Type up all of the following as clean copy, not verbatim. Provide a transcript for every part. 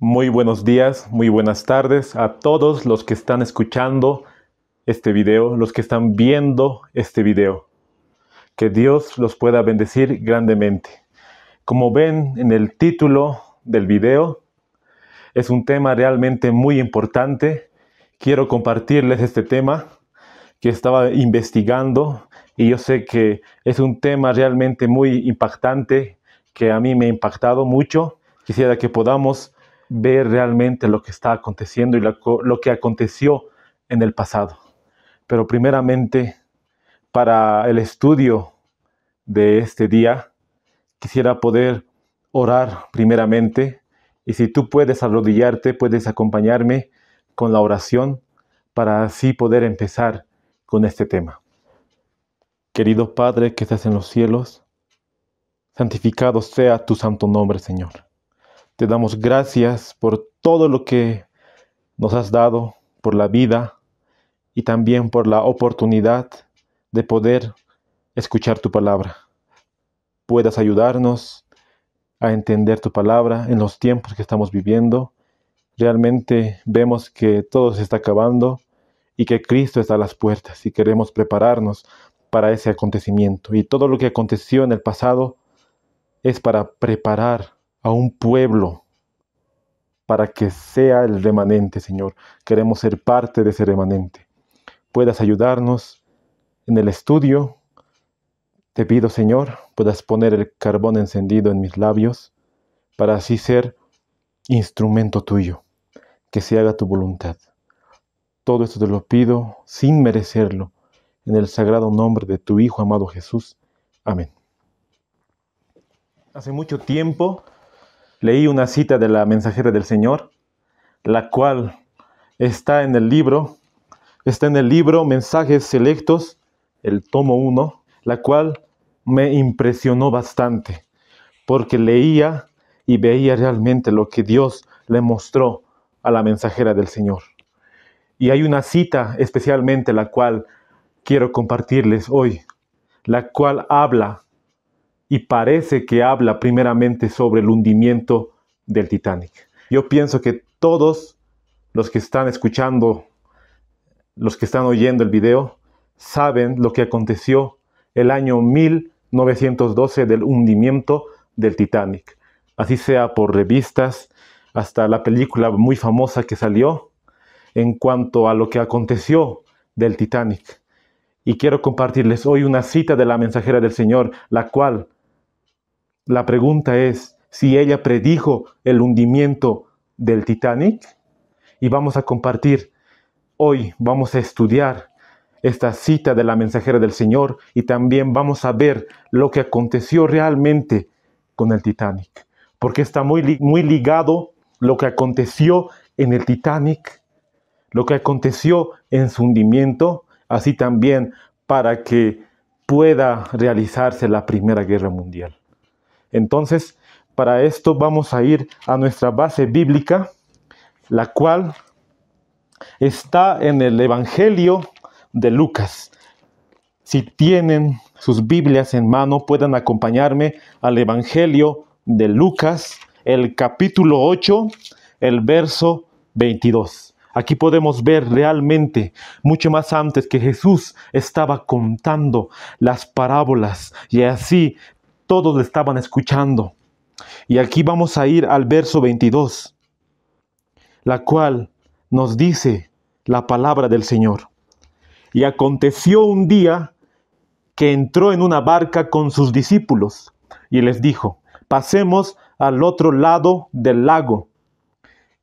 Muy buenos días, muy buenas tardes a todos los que están escuchando este video, los que están viendo este video. Que Dios los pueda bendecir grandemente. Como ven en el título del video, es un tema realmente muy importante. Quiero compartirles este tema que estaba investigando y yo sé que es un tema realmente muy impactante, que a mí me ha impactado mucho. Quisiera que podamos ver realmente lo que está aconteciendo y lo que aconteció en el pasado. Pero primeramente, para el estudio de este día, quisiera poder orar primeramente. Y si tú puedes arrodillarte, puedes acompañarme con la oración para así poder empezar con este tema. Querido Padre que estás en los cielos, santificado sea tu santo nombre, Señor. Te damos gracias por todo lo que nos has dado, por la vida y también por la oportunidad de poder escuchar tu palabra. Puedas ayudarnos a entender tu palabra en los tiempos que estamos viviendo. Realmente vemos que todo se está acabando y que Cristo está a las puertas y queremos prepararnos para ese acontecimiento. Y todo lo que aconteció en el pasado es para preparar a un pueblo para que sea el remanente, Señor. Queremos ser parte de ese remanente. Puedas ayudarnos en el estudio. Te pido, Señor, puedas poner el carbón encendido en mis labios para así ser instrumento tuyo, que se haga tu voluntad. Todo esto te lo pido sin merecerlo, en el sagrado nombre de tu Hijo amado Jesús. Amén. Hace mucho tiempo leí una cita de la mensajera del Señor, la cual está en el libro Mensajes Selectos, el tomo 1, la cual me impresionó bastante, porque leía y veía realmente lo que Dios le mostró a la mensajera del Señor. Y hay una cita especialmente la cual quiero compartirles hoy, la cual habla y parece que habla primeramente sobre el hundimiento del Titanic. Yo pienso que todos los que están escuchando, los que están oyendo el video, saben lo que aconteció el año 1912 del hundimiento del Titanic. Así sea por revistas, hasta la película muy famosa que salió en cuanto a lo que aconteció del Titanic. Y quiero compartirles hoy una cita de la mensajera del Señor, la cual la pregunta es si ella predijo el hundimiento del Titanic. Y vamos a compartir hoy, vamos a estudiar esta cita de la mensajera del Señor y también vamos a ver lo que aconteció realmente con el Titanic. Porque está muy ligado lo que aconteció en el Titanic, lo que aconteció en su hundimiento, así también para que pueda realizarse la Primera Guerra Mundial. Entonces, para esto vamos a ir a nuestra base bíblica, la cual está en el Evangelio de Lucas. Si tienen sus Biblias en mano, pueden acompañarme al Evangelio de Lucas, el capítulo 8, el verso 22. Aquí podemos ver realmente, mucho más antes que Jesús estaba contando las parábolas y así todos le estaban escuchando. Y aquí vamos a ir al verso 22, la cual nos dice la palabra del Señor. Y aconteció un día que entró en una barca con sus discípulos y les dijo: pasemos al otro lado del lago.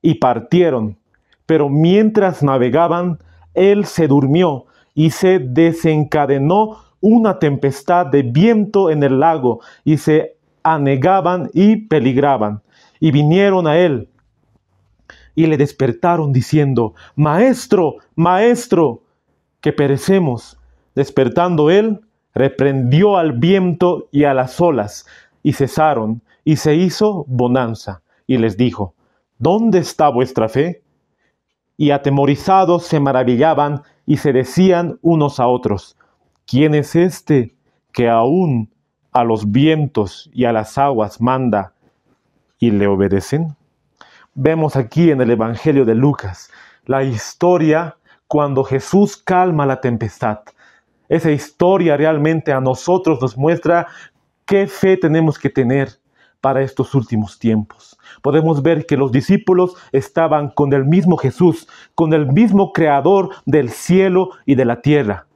Y partieron, pero mientras navegaban, él se durmió y se desencadenó una tempestad de viento en el lago y se anegaban y peligraban. Y vinieron a él y le despertaron diciendo: Maestro, Maestro, que perecemos. Despertando él, reprendió al viento y a las olas, y cesaron, y se hizo bonanza. Y les dijo: ¿dónde está vuestra fe? Y atemorizados se maravillaban y se decían unos a otros: ¿quién es este que aún a los vientos y a las aguas manda y le obedecen? vemos aquí en el Evangelio de Lucas la historia cuando Jesús calma la tempestad. Esa historia realmente a nosotros nos muestra qué fe tenemos que tener para estos últimos tiempos. Podemos ver que los discípulos estaban con el mismo Jesús, con el mismo Creador del cielo y de la tierra.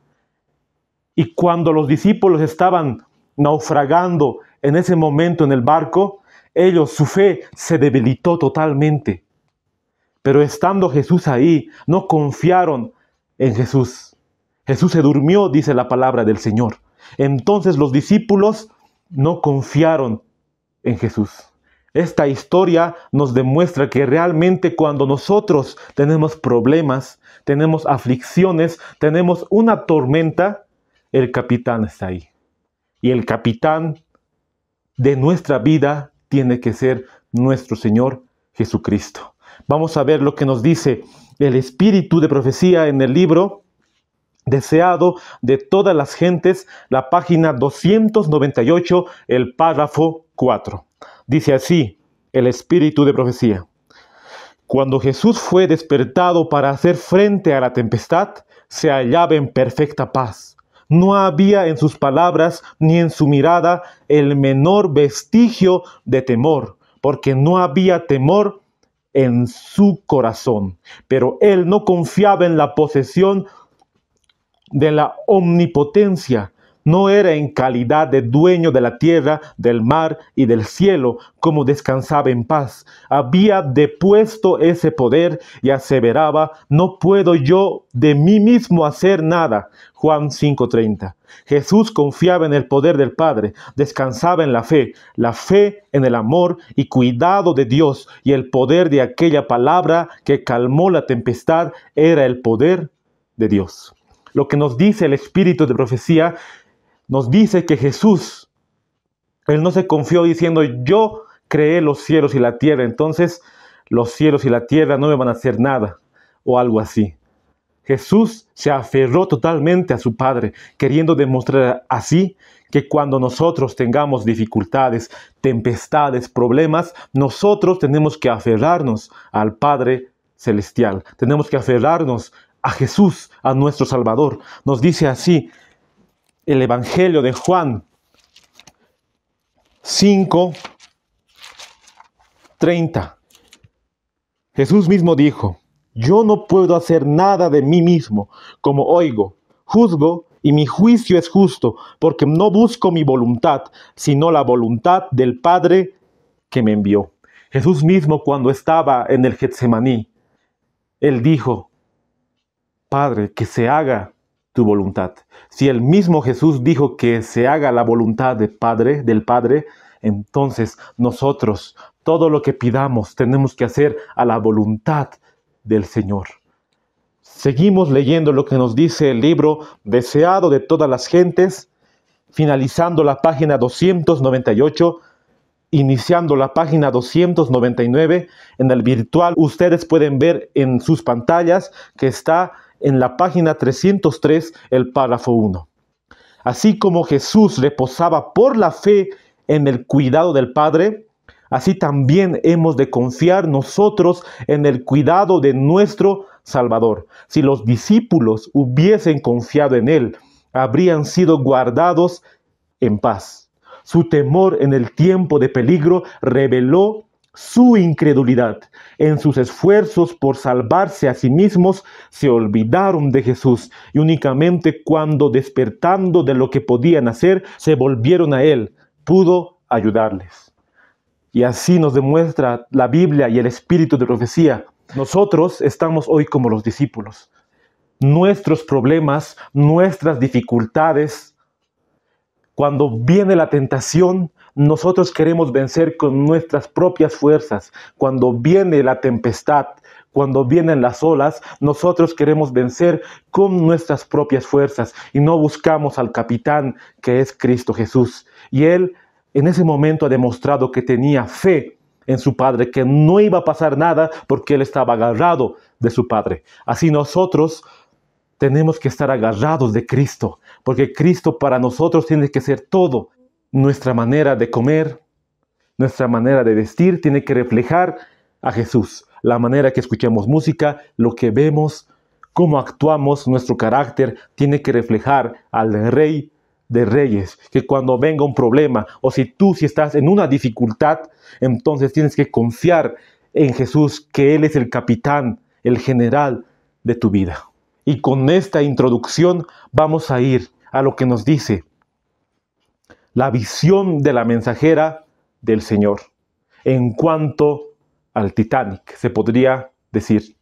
Y cuando los discípulos estaban naufragando en ese momento en el barco, su fe se debilitó totalmente. Pero estando Jesús ahí, no confiaron en Jesús. Jesús se durmió, dice la palabra del Señor. Entonces los discípulos no confiaron en Jesús. Esta historia nos demuestra que realmente cuando nosotros tenemos problemas, tenemos aflicciones, tenemos una tormenta, el capitán está ahí. Y el capitán de nuestra vida tiene que ser nuestro Señor Jesucristo. Vamos a ver lo que nos dice el Espíritu de Profecía en el libro Deseado de todas las gentes, la página 298, el párrafo 4. Dice así el Espíritu de Profecía. Cuando Jesús fue despertado para hacer frente a la tempestad, se hallaba en perfecta paz. No había en sus palabras ni en su mirada el menor vestigio de temor, porque no había temor en su corazón. Pero él no confiaba en la posesión de la omnipotencia. No era en calidad de dueño de la tierra, del mar y del cielo, como descansaba en paz. Había depuesto ese poder y aseveraba: no puedo yo de mí mismo hacer nada. Juan 5:30. Jesús confiaba en el poder del Padre, descansaba en la fe en el amor y cuidado de Dios, y el poder de aquella palabra que calmó la tempestad era el poder de Dios. Lo que nos dice el Espíritu de Profecía, nos dice que Jesús, Él no se confió diciendo: yo creé los cielos y la tierra, entonces los cielos y la tierra no me van a hacer nada, o algo así. Jesús se aferró totalmente a su Padre, queriendo demostrar así que cuando nosotros tengamos dificultades, tempestades, problemas, nosotros tenemos que aferrarnos al Padre Celestial. Tenemos que aferrarnos a Jesús, a nuestro Salvador. Nos dice así el Evangelio de Juan 5:30. Jesús mismo dijo: yo no puedo hacer nada de mí mismo, como oigo, juzgo, y mi juicio es justo, porque no busco mi voluntad, sino la voluntad del Padre que me envió. Jesús mismo, cuando estaba en el Getsemaní, Él dijo: Padre, que se haga tu voluntad. Si el mismo Jesús dijo que se haga la voluntad del Padre, entonces nosotros, todo lo que pidamos, tenemos que hacer a la voluntad del Señor. Seguimos leyendo lo que nos dice el libro Deseado de todas las gentes, finalizando la página 298, iniciando la página 299. En el virtual ustedes pueden ver en sus pantallas que está en la página 303 el párrafo 1. Así como Jesús reposaba por la fe en el cuidado del Padre, así también hemos de confiar nosotros en el cuidado de nuestro Salvador. Si los discípulos hubiesen confiado en Él, habrían sido guardados en paz. Su temor en el tiempo de peligro reveló su incredulidad. En sus esfuerzos por salvarse a sí mismos, se olvidaron de Jesús, y únicamente cuando, despertando de lo que podían hacer, se volvieron a Él, pudo ayudarles. Y así nos demuestra la Biblia y el Espíritu de Profecía. Nosotros estamos hoy como los discípulos. Nuestros problemas, nuestras dificultades, cuando viene la tentación, nosotros queremos vencer con nuestras propias fuerzas. Cuando viene la tempestad, cuando vienen las olas, nosotros queremos vencer con nuestras propias fuerzas y no buscamos al capitán, que es Cristo Jesús. Y Él en ese momento ha demostrado que tenía fe en su Padre, que no iba a pasar nada porque Él estaba agarrado de su Padre. Así nosotros tenemos que estar agarrados de Cristo, porque Cristo para nosotros tiene que ser todo. Nuestra manera de comer, nuestra manera de vestir tiene que reflejar a Jesús. La manera que escuchamos música, lo que vemos, cómo actuamos, nuestro carácter tiene que reflejar al Rey de Reyes. Que cuando venga un problema o si estás en una dificultad, entonces tienes que confiar en Jesús, que Él es el capitán, el general de tu vida. Y con esta introducción vamos a ir a lo que nos dice la visión de la mensajera del Señor en cuanto al Titanic, se podría decir.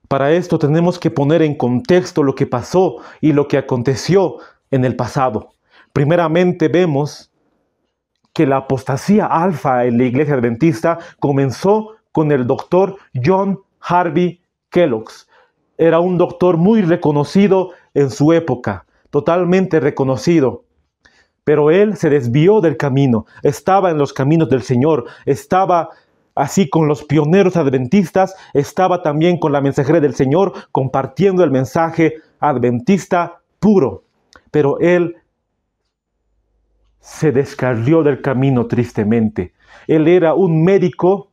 Para esto tenemos que poner en contexto lo que pasó y lo que aconteció en el pasado. Primeramente vemos que la apostasía alfa en la iglesia adventista comenzó con el doctor John Harvey Kellogg. Era un doctor muy reconocido en su época, totalmente reconocido. Pero él se desvió del camino, estaba en los caminos del Señor, estaba así con los pioneros adventistas, estaba también con la mensajera del Señor, compartiendo el mensaje adventista puro. Pero él se descarrió del camino tristemente. Él era un médico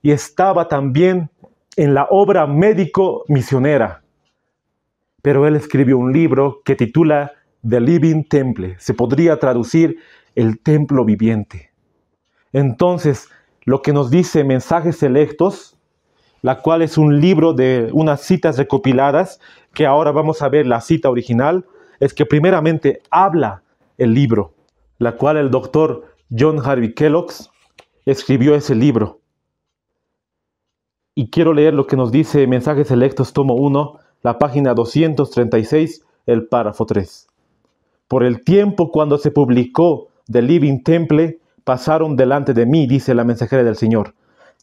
y estaba también en la obra médico-misionera. Pero él escribió un libro que titula The Living Temple. Se podría traducir el templo viviente. Entonces, lo que nos dice Mensajes Selectos, la cual es un libro de unas citas recopiladas, que ahora vamos a ver la cita original, es que primeramente habla el libro, la cual el doctor John Harvey Kellogg escribió ese libro. Y quiero leer lo que nos dice Mensajes Selectos, tomo 1, la página 236, el párrafo 3. Por el tiempo cuando se publicó The Living Temple, pasaron delante de mí, dice la mensajera del Señor,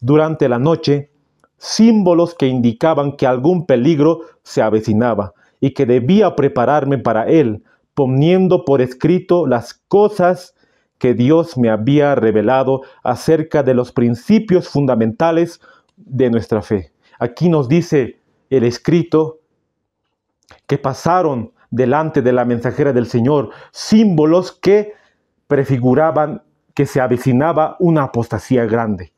durante la noche, símbolos que indicaban que algún peligro se avecinaba y que debía prepararme para él, poniendo por escrito las cosas que Dios me había revelado acerca de los principios fundamentales de nuestra fe. Aquí nos dice el escrito que pasaron delante de la mensajera del Señor símbolos que prefiguraban que se avecinaba una apostasía grande.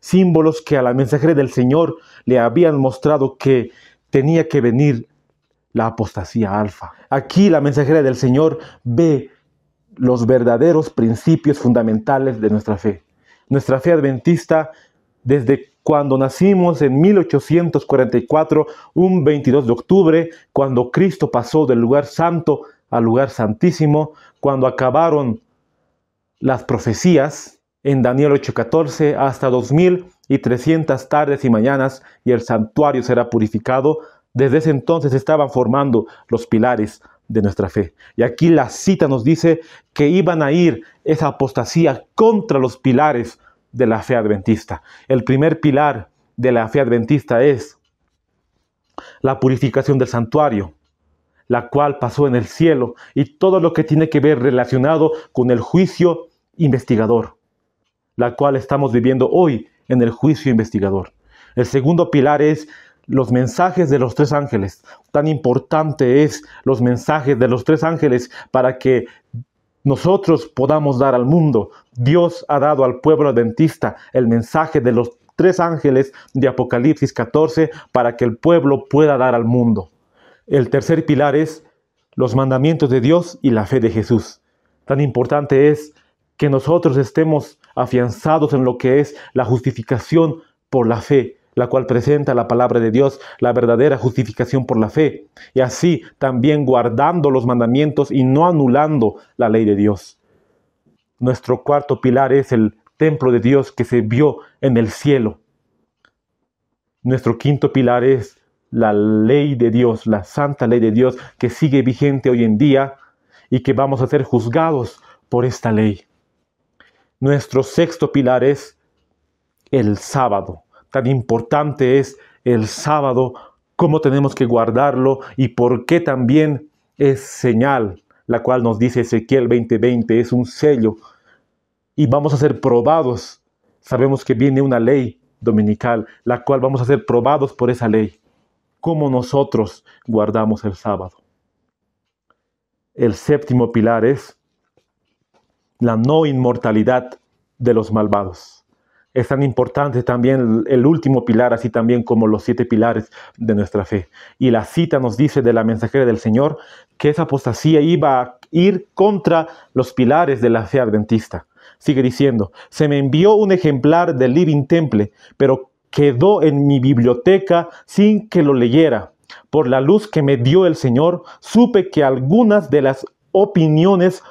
Símbolos que a la mensajera del Señor le habían mostrado que tenía que venir la apostasía alfa. Aquí la mensajera del Señor ve los verdaderos principios fundamentales de nuestra fe. Nuestra fe adventista, desde cuando nacimos en 1844, un 22 de octubre, cuando Cristo pasó del lugar santo al lugar santísimo, cuando acabaron las profecías en Daniel 8:14, hasta 2300 tardes y mañanas y el santuario será purificado. Desde ese entonces estaban formando los pilares de nuestra fe. Y aquí la cita nos dice que iban a ir esa apostasía contra los pilares de la fe adventista. El primer pilar de la fe adventista es la purificación del santuario, la cual pasó en el cielo, y todo lo que tiene que ver relacionado con el juicio investigador, la cual estamos viviendo hoy en el juicio investigador. El segundo pilar es los mensajes de los tres ángeles. Tan importante es los mensajes de los tres ángeles para que nosotros podamos dar al mundo. Dios ha dado al pueblo adventista el mensaje de los tres ángeles de Apocalipsis 14 para que el pueblo pueda dar al mundo. El tercer pilar es los mandamientos de Dios y la fe de Jesús. Tan importante es que nosotros estemos afianzados en lo que es la justificación por la fe, la cual presenta la palabra de Dios, la verdadera justificación por la fe, y así también guardando los mandamientos y no anulando la ley de Dios. Nuestro cuarto pilar es el templo de Dios que se vio en el cielo. Nuestro quinto pilar es la ley de Dios, la santa ley de Dios que sigue vigente hoy en día y que vamos a ser juzgados por esta ley. Nuestro sexto pilar es el sábado. Tan importante es el sábado, cómo tenemos que guardarlo y por qué también es señal, la cual nos dice Ezequiel 20:20, es un sello y vamos a ser probados. Sabemos que viene una ley dominical, la cual vamos a ser probados por esa ley. ¿Cómo nosotros guardamos el sábado? El séptimo pilar es la no inmortalidad de los malvados. Es tan importante también el último pilar, así también como los 7 pilares de nuestra fe. Y la cita nos dice de la mensajera del Señor que esa apostasía iba a ir contra los pilares de la fe adventista. Sigue diciendo, se me envió un ejemplar del Living Temple, pero quedó en mi biblioteca sin que lo leyera. Por la luz que me dio el Señor, supe que algunas de las opiniones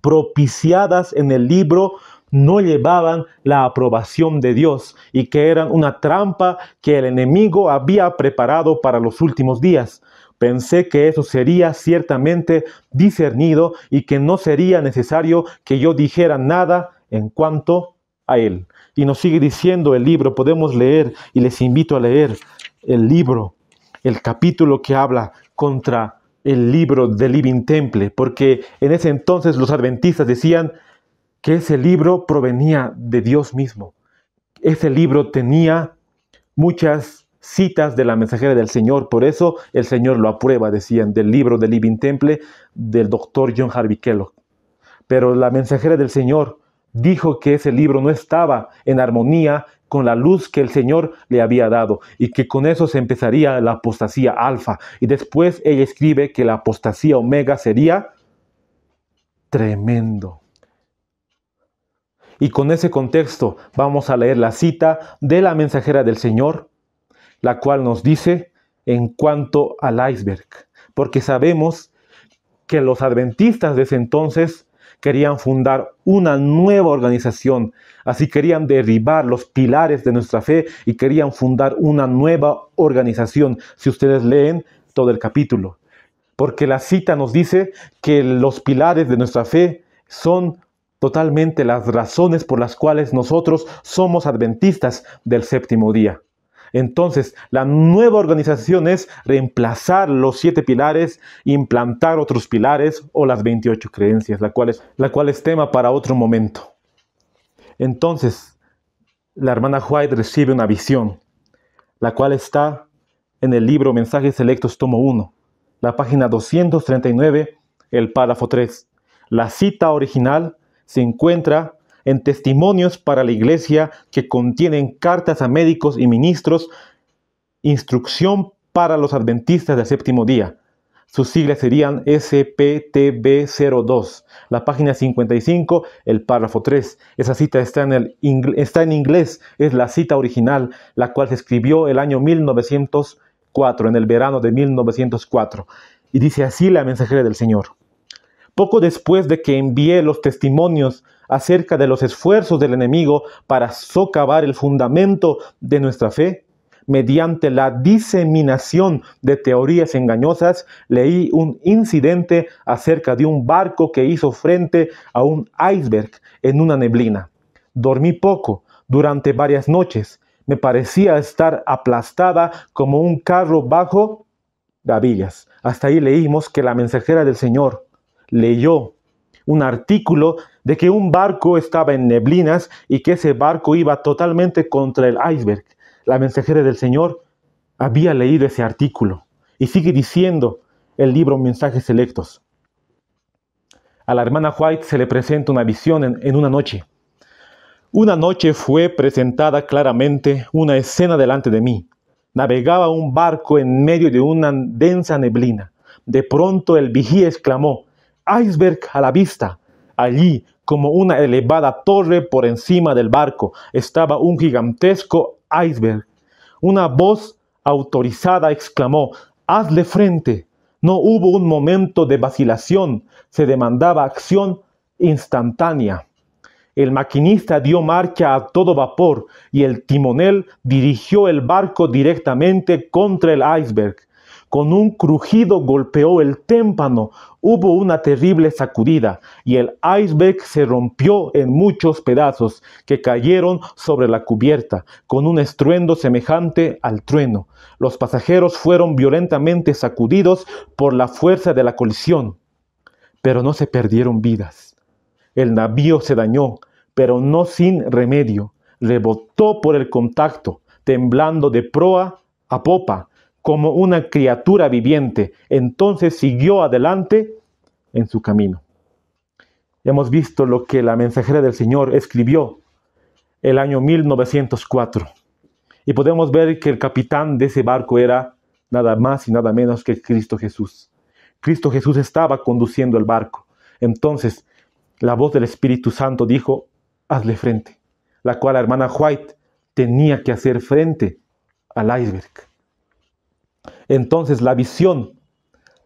propiciadas en el libro no llevaban la aprobación de Dios y que eran una trampa que el enemigo había preparado para los últimos días. Pensé que eso sería ciertamente discernido y que no sería necesario que yo dijera nada en cuanto a él. Y nos sigue diciendo el libro, podemos leer, y les invito a leer el libro, el capítulo que habla contra el libro del Living Temple, porque en ese entonces los adventistas decían que ese libro provenía de Dios mismo. Ese libro tenía muchas citas de la mensajera del Señor, por eso el Señor lo aprueba, decían, del libro del Living Temple del doctor John Harvey Kellogg. Pero la mensajera del Señor dijo que ese libro no estaba en armonía con la luz que el Señor le había dado y que con eso se empezaría la apostasía alfa. Y después ella escribe que la apostasía omega sería tremendo. Y con ese contexto vamos a leer la cita de la mensajera del Señor, la cual nos dice en cuanto al iceberg, porque sabemos que los adventistas de ese entonces querían fundar una nueva organización, así querían derribar los pilares de nuestra fe y querían fundar una nueva organización, si ustedes leen todo el capítulo, porque la cita nos dice que los pilares de nuestra fe son totalmente las razones por las cuales nosotros somos adventistas del séptimo día. Entonces, la nueva organización es reemplazar los 7 pilares, implantar otros pilares o las 28 creencias, la cual es tema para otro momento. Entonces, la hermana White recibe una visión, la cual está en el libro Mensajes Selectos, tomo 1, la página 239, el párrafo 3. La cita original se encuentra en Testimonios para la Iglesia, que contienen cartas a médicos y ministros, instrucción para los adventistas del séptimo día. Sus siglas serían SPTB02. La página 55, el párrafo 3. Esa cita está en inglés, es la cita original, la cual se escribió el año 1904, en el verano de 1904. Y dice así la mensajera del Señor. Poco después de que envié los testimonios acerca de los esfuerzos del enemigo para socavar el fundamento de nuestra fe, mediante la diseminación de teorías engañosas, leí un incidente acerca de un barco que hizo frente a un iceberg en una neblina. Dormí poco durante varias noches. Me parecía estar aplastada como un carro bajo gavillas. Hasta ahí leímos que la mensajera del Señor leyó un artículo de que un barco estaba en neblinas y que ese barco iba totalmente contra el iceberg. La mensajera del Señor había leído ese artículo y sigue diciendo el libro Mensajes Selectos. A la hermana White se le presenta una visión en una noche. Una noche fue presentada claramente una escena delante de mí. Navegaba un barco en medio de una densa neblina. De pronto el vigía exclamó: «¡Iceberg a la vista!». Allí, como una elevada torre por encima del barco, estaba un gigantesco iceberg. Una voz autorizada exclamó: «¡Hazle frente!». No hubo un momento de vacilación, se demandaba acción instantánea. El maquinista dio marcha a todo vapor y el timonel dirigió el barco directamente contra el iceberg. Con un crujido golpeó el témpano, hubo una terrible sacudida y el iceberg se rompió en muchos pedazos que cayeron sobre la cubierta con un estruendo semejante al trueno. Los pasajeros fueron violentamente sacudidos por la fuerza de la colisión, pero no se perdieron vidas. El navío se dañó, pero no sin remedio. Rebotó por el contacto, temblando de proa a popa, como una criatura viviente. Entonces siguió adelante en su camino. Hemos visto lo que la mensajera del Señor escribió el año 1904. Y podemos ver que el capitán de ese barco era nada más y nada menos que Cristo Jesús. Cristo Jesús estaba conduciendo el barco. Entonces, la voz del Espíritu Santo dijo, hazle frente, la cual la hermana White tenía que hacer frente al iceberg. Entonces, la visión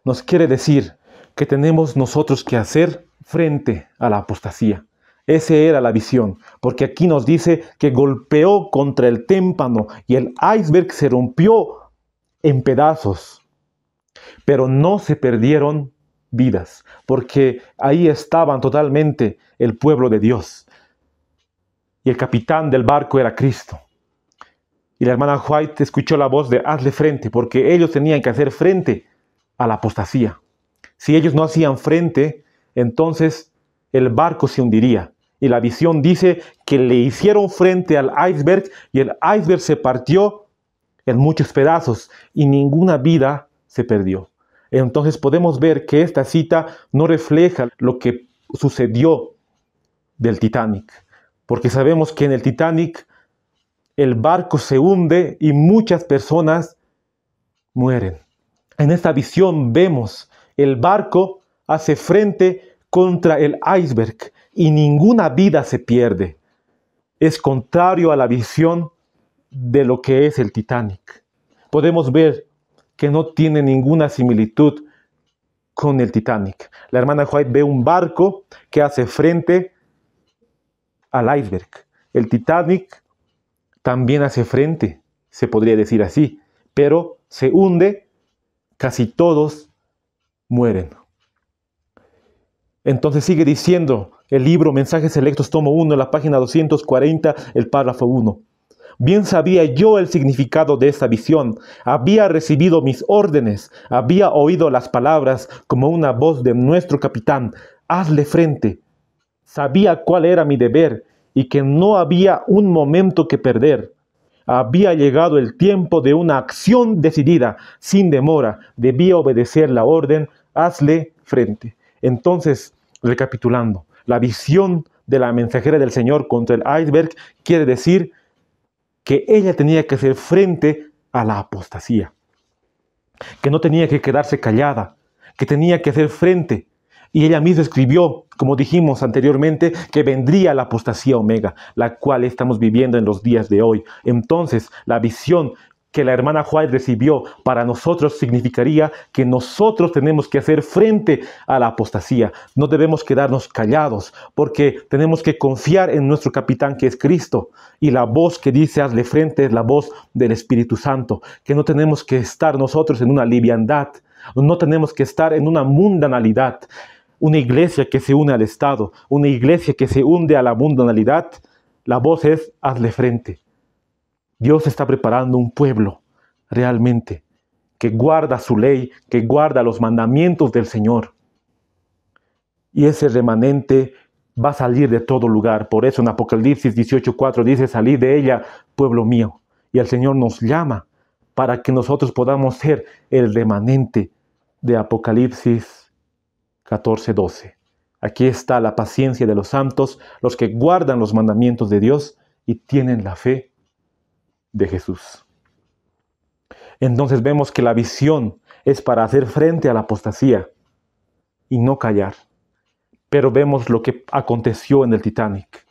nos quiere decir que tenemos nosotros que hacer frente a la apostasía. Esa era la visión, porque aquí nos dice que golpeó contra el témpano y el iceberg se rompió en pedazos. Pero no se perdieron vidas, porque ahí estaban totalmente el pueblo de Dios. Y el capitán del barco era Cristo. Y la hermana White escuchó la voz de hazle frente, porque ellos tenían que hacer frente a la apostasía. Si ellos no hacían frente, entonces el barco se hundiría. Y la visión dice que le hicieron frente al iceberg y el iceberg se partió en muchos pedazos y ninguna vida se perdió. Entonces podemos ver que esta cita no refleja lo que sucedió del Titanic, porque sabemos que en el Titanic el barco se hunde y muchas personas mueren. En esta visión vemos el barco hace frente contra el iceberg y ninguna vida se pierde. Es contrario a la visión de lo que es el Titanic. Podemos ver que no tiene ninguna similitud con el Titanic. La hermana White ve un barco que hace frente al iceberg. El Titanic también hace frente, se podría decir así, pero se hunde, casi todos mueren. Entonces sigue diciendo el libro Mensajes Selectos, tomo 1, la página 240, el párrafo 1. Bien sabía yo el significado de esta visión, había recibido mis órdenes, había oído las palabras como una voz de nuestro capitán, hazle frente. Sabía cuál era mi deber y que no había un momento que perder. Había llegado el tiempo de una acción decidida, sin demora, debía obedecer la orden, hazle frente. Entonces, recapitulando, la visión de la mensajera del Señor contra el iceberg quiere decir que ella tenía que hacer frente a la apostasía, que no tenía que quedarse callada, que tenía que hacer frente. Y ella misma escribió, como dijimos anteriormente, que vendría la apostasía omega, la cual estamos viviendo en los días de hoy. Entonces, la visión que la hermana White recibió para nosotros significaría que nosotros tenemos que hacer frente a la apostasía. No debemos quedarnos callados, porque tenemos que confiar en nuestro capitán que es Cristo. Y la voz que dice hazle frente es la voz del Espíritu Santo, que no tenemos que estar nosotros en una liviandad, no tenemos que estar en una mundanalidad. Una iglesia que se une al Estado, una iglesia que se hunde a la mundanalidad, la voz es hazle frente. Dios está preparando un pueblo realmente que guarda su ley, que guarda los mandamientos del Señor. Y ese remanente va a salir de todo lugar. Por eso en Apocalipsis 18:4 dice, salid de ella, pueblo mío. Y el Señor nos llama para que nosotros podamos ser el remanente de Apocalipsis 14:12. Aquí está la paciencia de los santos, los que guardan los mandamientos de Dios y tienen la fe de Jesús. Entonces vemos que la visión es para hacer frente a la apostasía y no callar. Pero vemos lo que aconteció en el Titanic.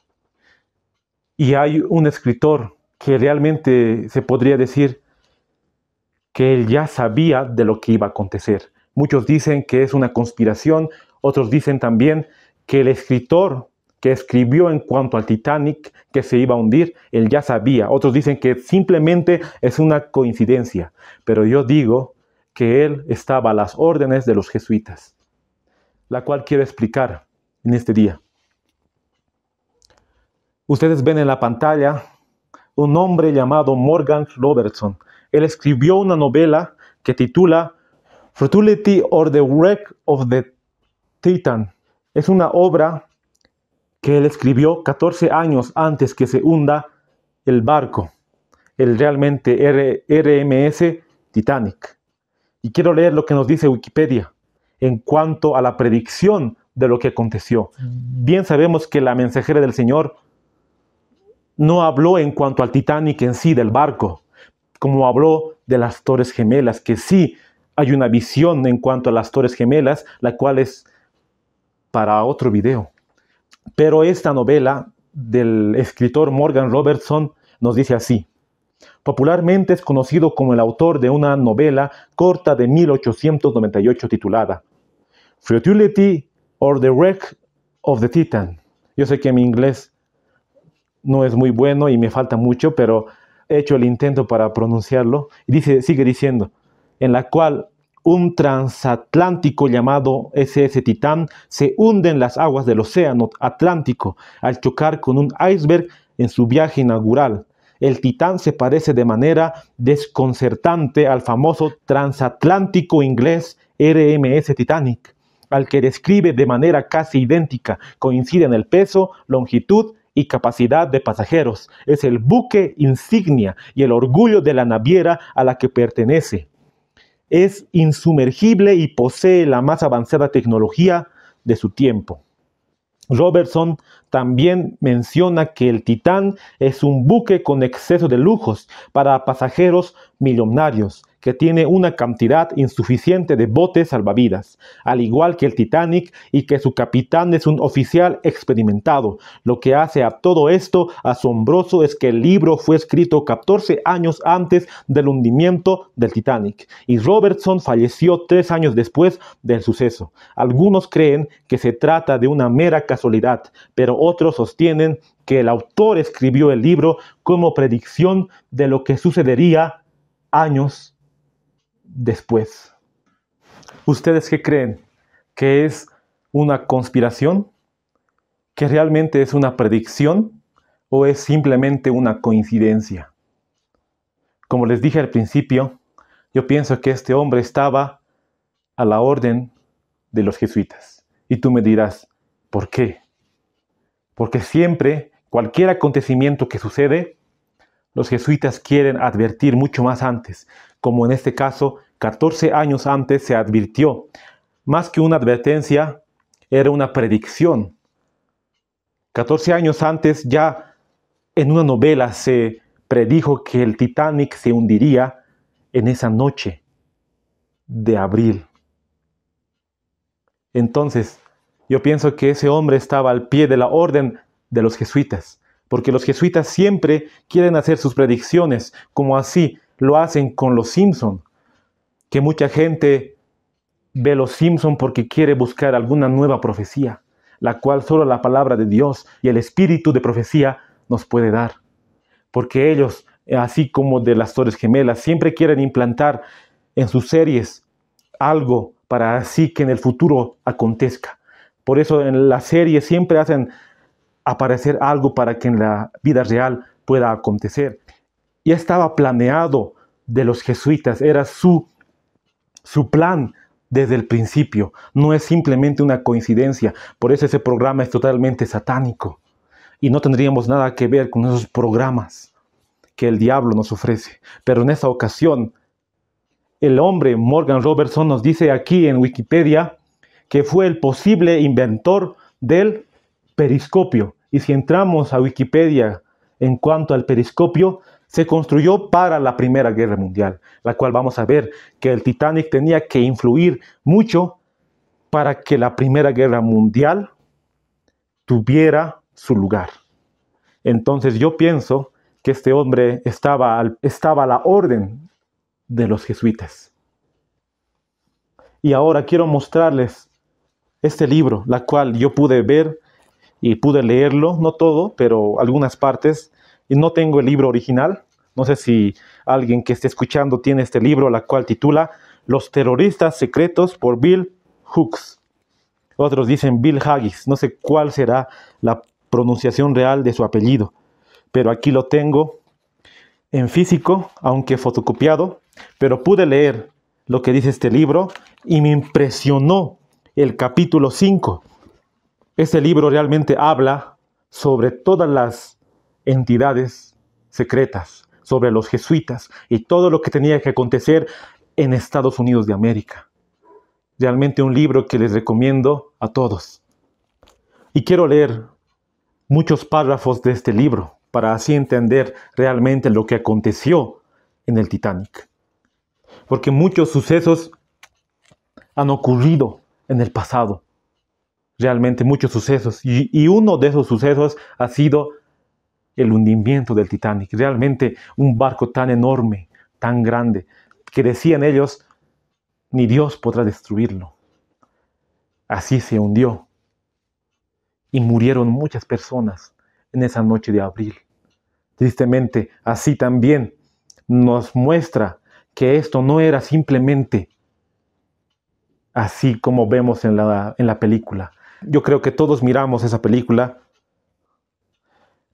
Y hay un escritor que realmente se podría decir que él ya sabía de lo que iba a acontecer. Muchos dicen que es una conspiración, otros dicen también que el escritor que escribió en cuanto al Titanic que se iba a hundir, él ya sabía. Otros dicen que simplemente es una coincidencia, pero yo digo que él estaba a las órdenes de los jesuitas, la cual quiero explicar en este día. Ustedes ven en la pantalla un hombre llamado Morgan Robertson. Él escribió una novela que titula Futility or the Wreck of the Titan. Es una obra que él escribió 14 años antes que se hunda el barco, el realmente RMS Titanic. Y quiero leer lo que nos dice Wikipedia en cuanto a la predicción de lo que aconteció. Bien sabemos que la mensajera del Señor no habló en cuanto al Titanic en sí, del barco, como habló de las Torres Gemelas, que sí hay una visión en cuanto a las Torres Gemelas, la cual es para otro video. Pero esta novela del escritor Morgan Robertson nos dice así: popularmente es conocido como el autor de una novela corta de 1898 titulada Futility or the Wreck of the Titan. Yo sé que mi inglés no es muy bueno y me falta mucho, pero he hecho el intento para pronunciarlo. Y sigue diciendo, en la cual un transatlántico llamado SS Titán se hunde en las aguas del océano Atlántico al chocar con un iceberg en su viaje inaugural. El Titán se parece de manera desconcertante al famoso transatlántico inglés RMS Titanic, al que describe de manera casi idéntica. Coinciden el peso, longitud y capacidad de pasajeros. Es el buque insignia y el orgullo de la naviera a la que pertenece. Es insumergible y posee la más avanzada tecnología de su tiempo. Robertson también menciona que el Titán es un buque con exceso de lujos para pasajeros millonarios, que tiene una cantidad insuficiente de botes salvavidas, al igual que el Titanic, y que su capitán es un oficial experimentado. Lo que hace a todo esto asombroso es que el libro fue escrito 14 años antes del hundimiento del Titanic, y Robertson falleció 3 años después del suceso. Algunos creen que se trata de una mera casualidad, pero otros sostienen que el autor escribió el libro como predicción de lo que sucedería años después. ¿Ustedes qué creen? ¿Que es una conspiración? ¿Que realmente es una predicción? ¿O es simplemente una coincidencia? Como les dije al principio, yo pienso que este hombre estaba a la orden de los jesuitas. Y tú me dirás, ¿por qué? Porque siempre, cualquier acontecimiento que sucede, los jesuitas quieren advertir mucho más antes, como en este caso, 14 años antes se advirtió. Más que una advertencia, era una predicción. 14 años antes ya en una novela se predijo que el Titanic se hundiría en esa noche de abril. Entonces, yo pienso que ese hombre estaba al pie de la orden de los jesuitas, porque los jesuitas siempre quieren hacer sus predicciones, como así lo hacen con los Simpson, que mucha gente ve los Simpson porque quiere buscar alguna nueva profecía, la cual solo la palabra de Dios y el espíritu de profecía nos puede dar. Porque ellos, así como de las Torres Gemelas, siempre quieren implantar en sus series algo para así que en el futuro acontezca. Por eso en la serie siempre hacen aparecer algo para que en la vida real pueda acontecer. Ya estaba planeado de los jesuitas, era su plan desde el principio. No es simplemente una coincidencia. Por eso ese programa es totalmente satánico. Y no tendríamos nada que ver con esos programas que el diablo nos ofrece. Pero en esta ocasión, el hombre Morgan Robertson nos dice aquí en Wikipedia que fue el posible inventor del periscopio. Y si entramos a Wikipedia en cuanto al periscopio, se construyó para la Primera Guerra Mundial, la cual vamos a ver que el Titanic tenía que influir mucho para que la Primera Guerra Mundial tuviera su lugar. Entonces yo pienso que este hombre estaba a la orden de los jesuitas. Y ahora quiero mostrarles este libro, la cual yo pude ver y pude leerlo, no todo, pero algunas partes. Y no tengo el libro original. No sé si alguien que esté escuchando tiene este libro, la cual titula Los terroristas secretos por Bill Hughes. Otros dicen Bill Haggis. No sé cuál será la pronunciación real de su apellido. Pero aquí lo tengo en físico, aunque fotocopiado. Pero pude leer lo que dice este libro y me impresionó el capítulo 5. Este libro realmente habla sobre todas las entidades secretas, sobre los jesuitas y todo lo que tenía que acontecer en Estados Unidos de América. Realmente un libro que les recomiendo a todos. Y quiero leer muchos párrafos de este libro, para así entender realmente lo que aconteció en el Titanic. Porque muchos sucesos han ocurrido en el pasado. Realmente muchos sucesos. Y uno de esos sucesos ha sido el hundimiento del Titanic. Realmente un barco tan enorme, tan grande, que decían ellos, ni Dios podrá destruirlo. Así se hundió. Y murieron muchas personas en esa noche de abril. Tristemente, así también nos muestra que esto no era simplemente así como vemos en la película. Yo creo que todos miramos esa película,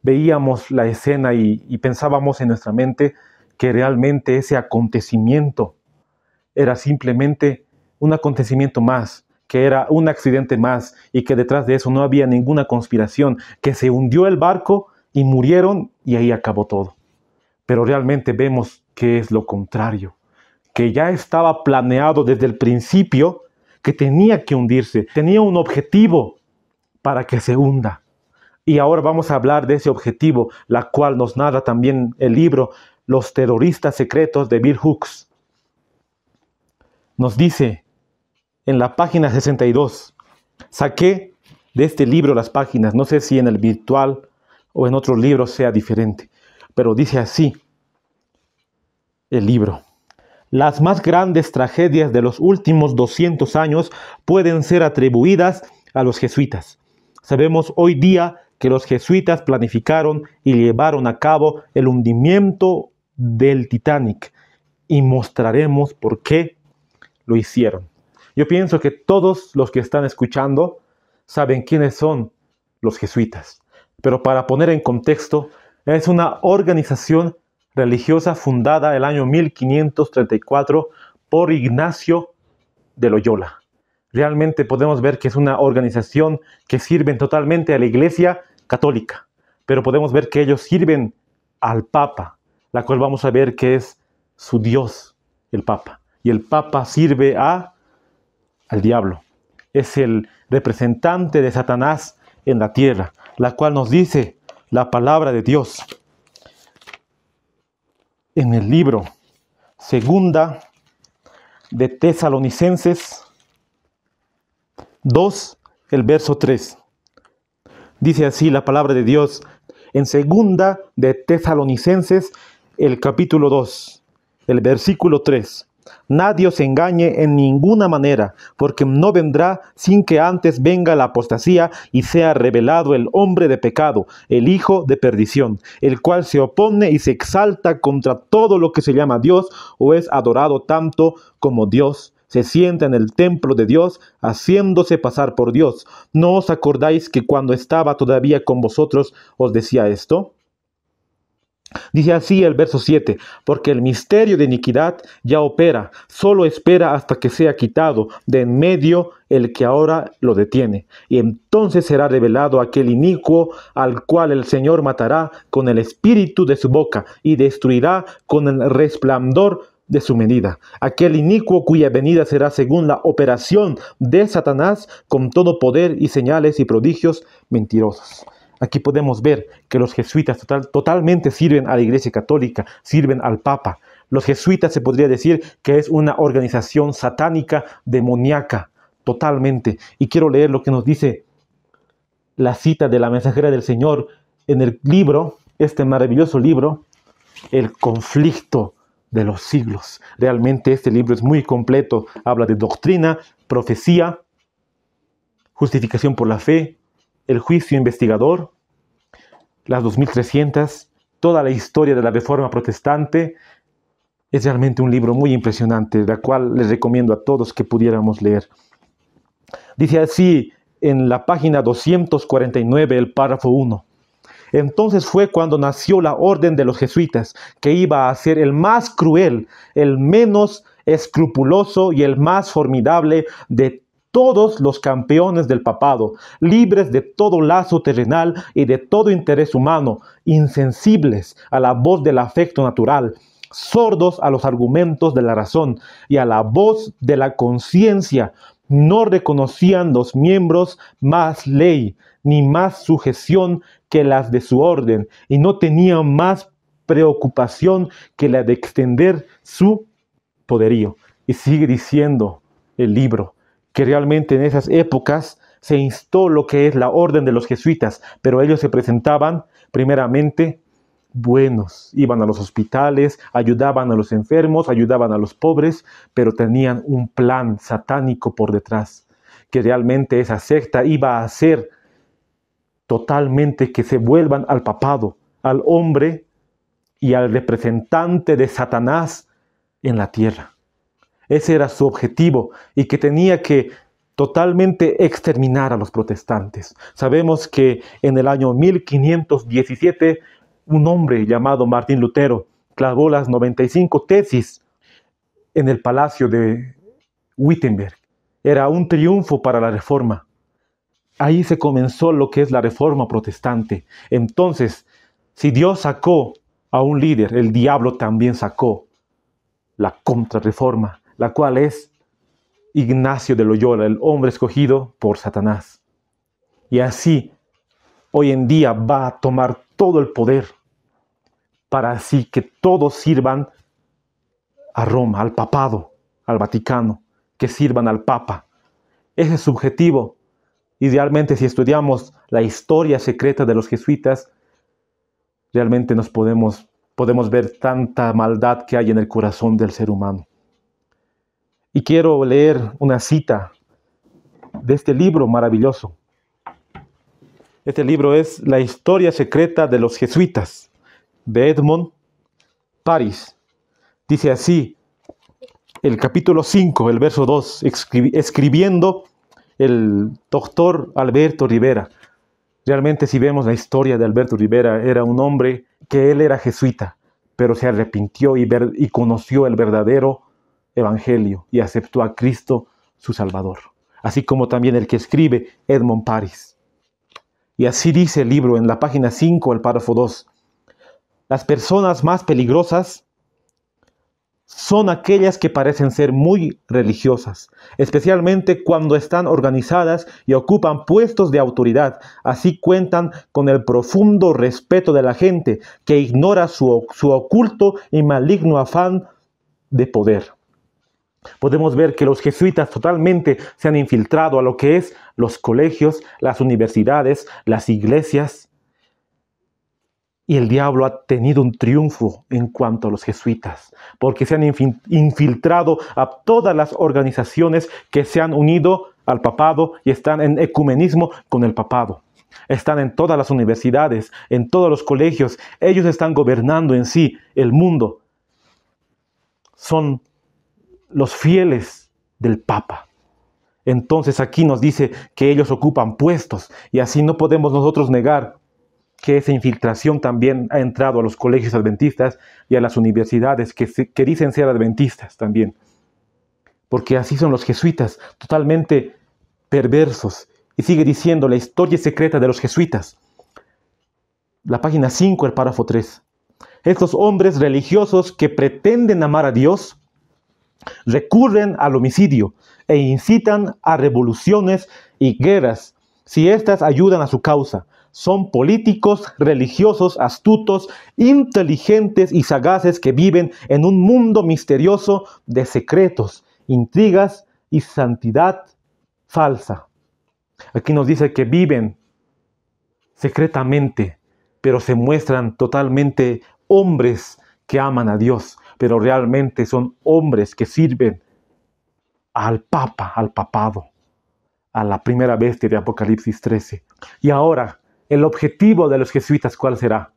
veíamos la escena y pensábamos en nuestra mente que realmente ese acontecimiento era simplemente un acontecimiento más, que era un accidente más y que detrás de eso no había ninguna conspiración, que se hundió el barco y murieron y ahí acabó todo. Pero realmente vemos que es lo contrario, que ya estaba planeado desde el principio que tenía que hundirse, tenía un objetivo para que se hunda. Y ahora vamos a hablar de ese objetivo, la cual nos narra también el libro Los terroristas secretos de Bill Hooks. Nos dice en la página 62, saqué de este libro las páginas, no sé si en el virtual o en otros libros sea diferente, pero dice así el libro. Las más grandes tragedias de los últimos 200 años pueden ser atribuidas a los jesuitas. Sabemos hoy día que los jesuitas planificaron y llevaron a cabo el hundimiento del Titanic y mostraremos por qué lo hicieron. Yo pienso que todos los que están escuchando saben quiénes son los jesuitas, pero para poner en contexto, es una organización religiosa fundada el año 1534 por Ignacio de Loyola. Realmente podemos ver que es una organización que sirve totalmente a la Iglesia católica, pero podemos ver que ellos sirven al Papa, la cual vamos a ver que es su Dios, el Papa. Y el Papa sirve al diablo. Es el representante de Satanás en la tierra, la cual nos dice la palabra de Dios en el libro Segunda de Tesalonicenses 2, el verso 3. Dice así la palabra de Dios en Segunda de Tesalonicenses, el capítulo 2, el versículo 3. Nadie os engañe en ninguna manera, porque no vendrá sin que antes venga la apostasía y sea revelado el hombre de pecado, el hijo de perdición, el cual se opone y se exalta contra todo lo que se llama Dios o es adorado tanto como Dios. Se sienta en el templo de Dios, haciéndose pasar por Dios. ¿No os acordáis que cuando estaba todavía con vosotros os decía esto? Dice así el verso 7, porque el misterio de iniquidad ya opera, solo espera hasta que sea quitado de en medio el que ahora lo detiene. Y entonces será revelado aquel inicuo al cual el Señor matará con el espíritu de su boca y destruirá con el resplandor de su venida. Aquel inicuo cuya venida será según la operación de Satanás con todo poder y señales y prodigios mentirosos. Aquí podemos ver que los jesuitas totalmente sirven a la Iglesia Católica, sirven al Papa. Los jesuitas se podría decir que es una organización satánica, demoníaca, totalmente. Y quiero leer lo que nos dice la cita de la mensajera del Señor en el libro, este maravilloso libro, El conflicto de los siglos. Realmente este libro es muy completo. Habla de doctrina, profecía, justificación por la fe, el juicio investigador, las 2300, toda la historia de la Reforma Protestante. Es realmente un libro muy impresionante, la cual les recomiendo a todos que pudiéramos leer. Dice así en la página 249, el párrafo 1. Entonces fue cuando nació la orden de los jesuitas, que iba a ser el más cruel, el menos escrupuloso y el más formidable de todos los campeones del papado, libres de todo lazo terrenal y de todo interés humano, insensibles a la voz del afecto natural, sordos a los argumentos de la razón y a la voz de la conciencia, No reconocían los miembros más ley, ni más sujeción que las de su orden, y no tenían más preocupación que la de extender su poderío. Y sigue diciendo el libro que realmente en esas épocas se instó lo que es la orden de los jesuitas, pero ellos se presentaban primeramente buenos, iban a los hospitales, ayudaban a los enfermos, ayudaban a los pobres, pero tenían un plan satánico por detrás, que realmente esa secta iba a hacer totalmente que se vuelvan al papado, al hombre y al representante de Satanás en la tierra. Ese era su objetivo y que tenía que totalmente exterminar a los protestantes. Sabemos que en el año 1517 un hombre llamado Martín Lutero clavó las 95 tesis en el palacio de Wittenberg. Era un triunfo para la reforma. Ahí se comenzó lo que es la reforma protestante. Entonces, si Dios sacó a un líder, el diablo también sacó la contrarreforma, la cual es Ignacio de Loyola, el hombre escogido por Satanás. Y así, hoy en día va a tomar todo el poder para así que todos sirvan a Roma, al papado, al Vaticano, que sirvan al Papa. Ese es su objetivo. Idealmente, si estudiamos la historia secreta de los jesuitas, realmente nos podemos ver tanta maldad que hay en el corazón del ser humano. Y quiero leer una cita de este libro maravilloso. Este libro es La historia secreta de los jesuitas, de Edmond Paris. Dice así, el capítulo 5, el verso 2, escribiendo el doctor Alberto Rivera. Realmente, si vemos la historia de Alberto Rivera, era un hombre que él era jesuita, pero se arrepintió y conoció el verdadero evangelio y aceptó a Cristo su Salvador. Así como también el que escribe Edmond Paris. Y así dice el libro en la página 5, el párrafo 2. Las personas más peligrosas son aquellas que parecen ser muy religiosas, especialmente cuando están organizadas y ocupan puestos de autoridad. Así cuentan con el profundo respeto de la gente que ignora su oculto y maligno afán de poder. Podemos ver que los jesuitas totalmente se han infiltrado a lo que es los colegios, las universidades, las iglesias. Y el diablo ha tenido un triunfo en cuanto a los jesuitas, porque se han infiltrado a todas las organizaciones que se han unido al papado y están en ecumenismo con el papado. Están en todas las universidades, en todos los colegios. Ellos están gobernando en sí el mundo. Son los fieles del Papa. Entonces aquí nos dice que ellos ocupan puestos y así no podemos nosotros negar que esa infiltración también ha entrado a los colegios adventistas y a las universidades que dicen ser adventistas también. Porque así son los jesuitas, totalmente perversos. Y sigue diciendo la historia secreta de los jesuitas. La página 5, el párrafo 3. Estos hombres religiosos que pretenden amar a Dios recurren al homicidio e incitan a revoluciones y guerras si éstas ayudan a su causa. Son políticos, religiosos, astutos, inteligentes y sagaces que viven en un mundo misterioso de secretos, intrigas y santidad falsa. Aquí nos dice que viven secretamente, pero se muestran totalmente hombres que aman a Dios, pero realmente son hombres que sirven al Papa, al papado, a la primera bestia de Apocalipsis 13. Y ahora, el objetivo de los jesuitas, ¿cuál será?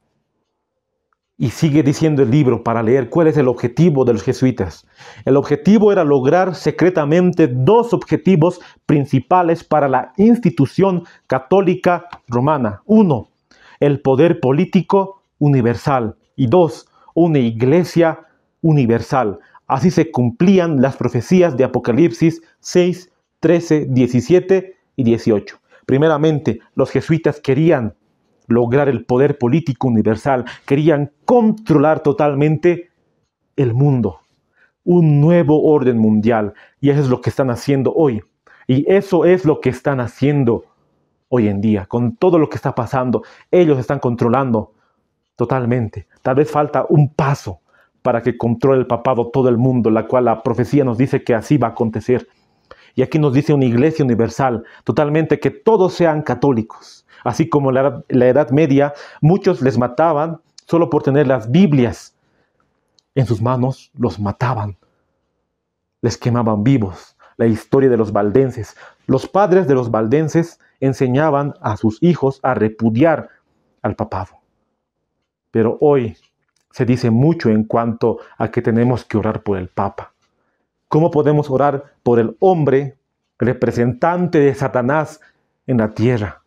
Y sigue diciendo el libro para leer cuál es el objetivo de los jesuitas. El objetivo era lograr secretamente dos objetivos principales para la institución católica romana. 1, el poder político universal. Y 2, una iglesia universal. Así se cumplían las profecías de Apocalipsis 6, 13, 17 y 18. Primeramente, los jesuitas querían lograr el poder político universal, querían controlar totalmente el mundo, un nuevo orden mundial, y eso es lo que están haciendo hoy. Y eso es lo que están haciendo hoy en día, con todo lo que está pasando. Ellos están controlando totalmente. Tal vez falta un paso para que controle el papado todo el mundo, la cual la profecía nos dice que así va a acontecer. Y aquí nos dice una iglesia universal, totalmente, que todos sean católicos. Así como en la Edad Media, muchos les mataban solo por tener las Biblias en sus manos, los mataban, les quemaban vivos. La historia de los valdenses. Los padres de los valdenses enseñaban a sus hijos a repudiar al papado. Pero hoy se dice mucho en cuanto a que tenemos que orar por el Papa. ¿Cómo podemos orar por el hombre representante de Satanás en la tierra?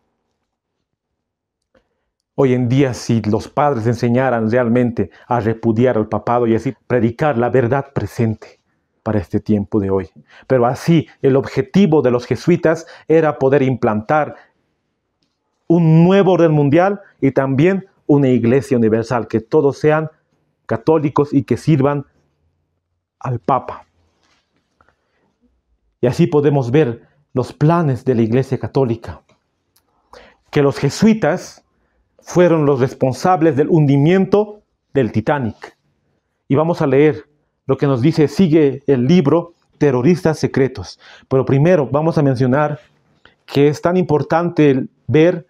Hoy en día, si los padres enseñaran realmente a repudiar al papado y así predicar la verdad presente para este tiempo de hoy. Pero así, el objetivo de los jesuitas era poder implantar un nuevo orden mundial y también una iglesia universal, que todos sean católicos y que sirvan al Papa. Y así podemos ver los planes de la Iglesia Católica. Que los jesuitas fueron los responsables del hundimiento del Titanic. Y vamos a leer lo que nos dice, sigue el libro Terroristas Secretos. Pero primero vamos a mencionar que es tan importante ver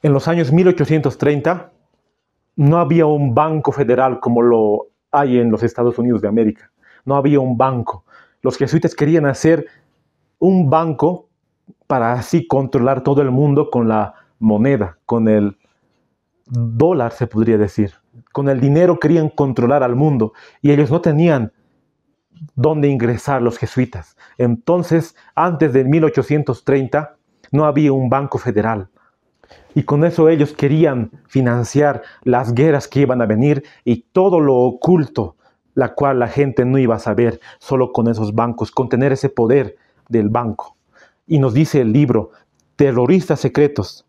en los años 1830, no había un banco federal como lo hay en los Estados Unidos de América. No había un banco. Los jesuitas querían hacer un banco para así controlar todo el mundo con la moneda, con el dólar, se podría decir. Con el dinero querían controlar al mundo y ellos no tenían dónde ingresar, los jesuitas. Entonces, antes de 1830, no había un banco federal. Y con eso ellos querían financiar las guerras que iban a venir y todo lo oculto, la cual la gente no iba a saber, solo con esos bancos, con tener ese poder del banco. Y nos dice el libro Terroristas Secretos,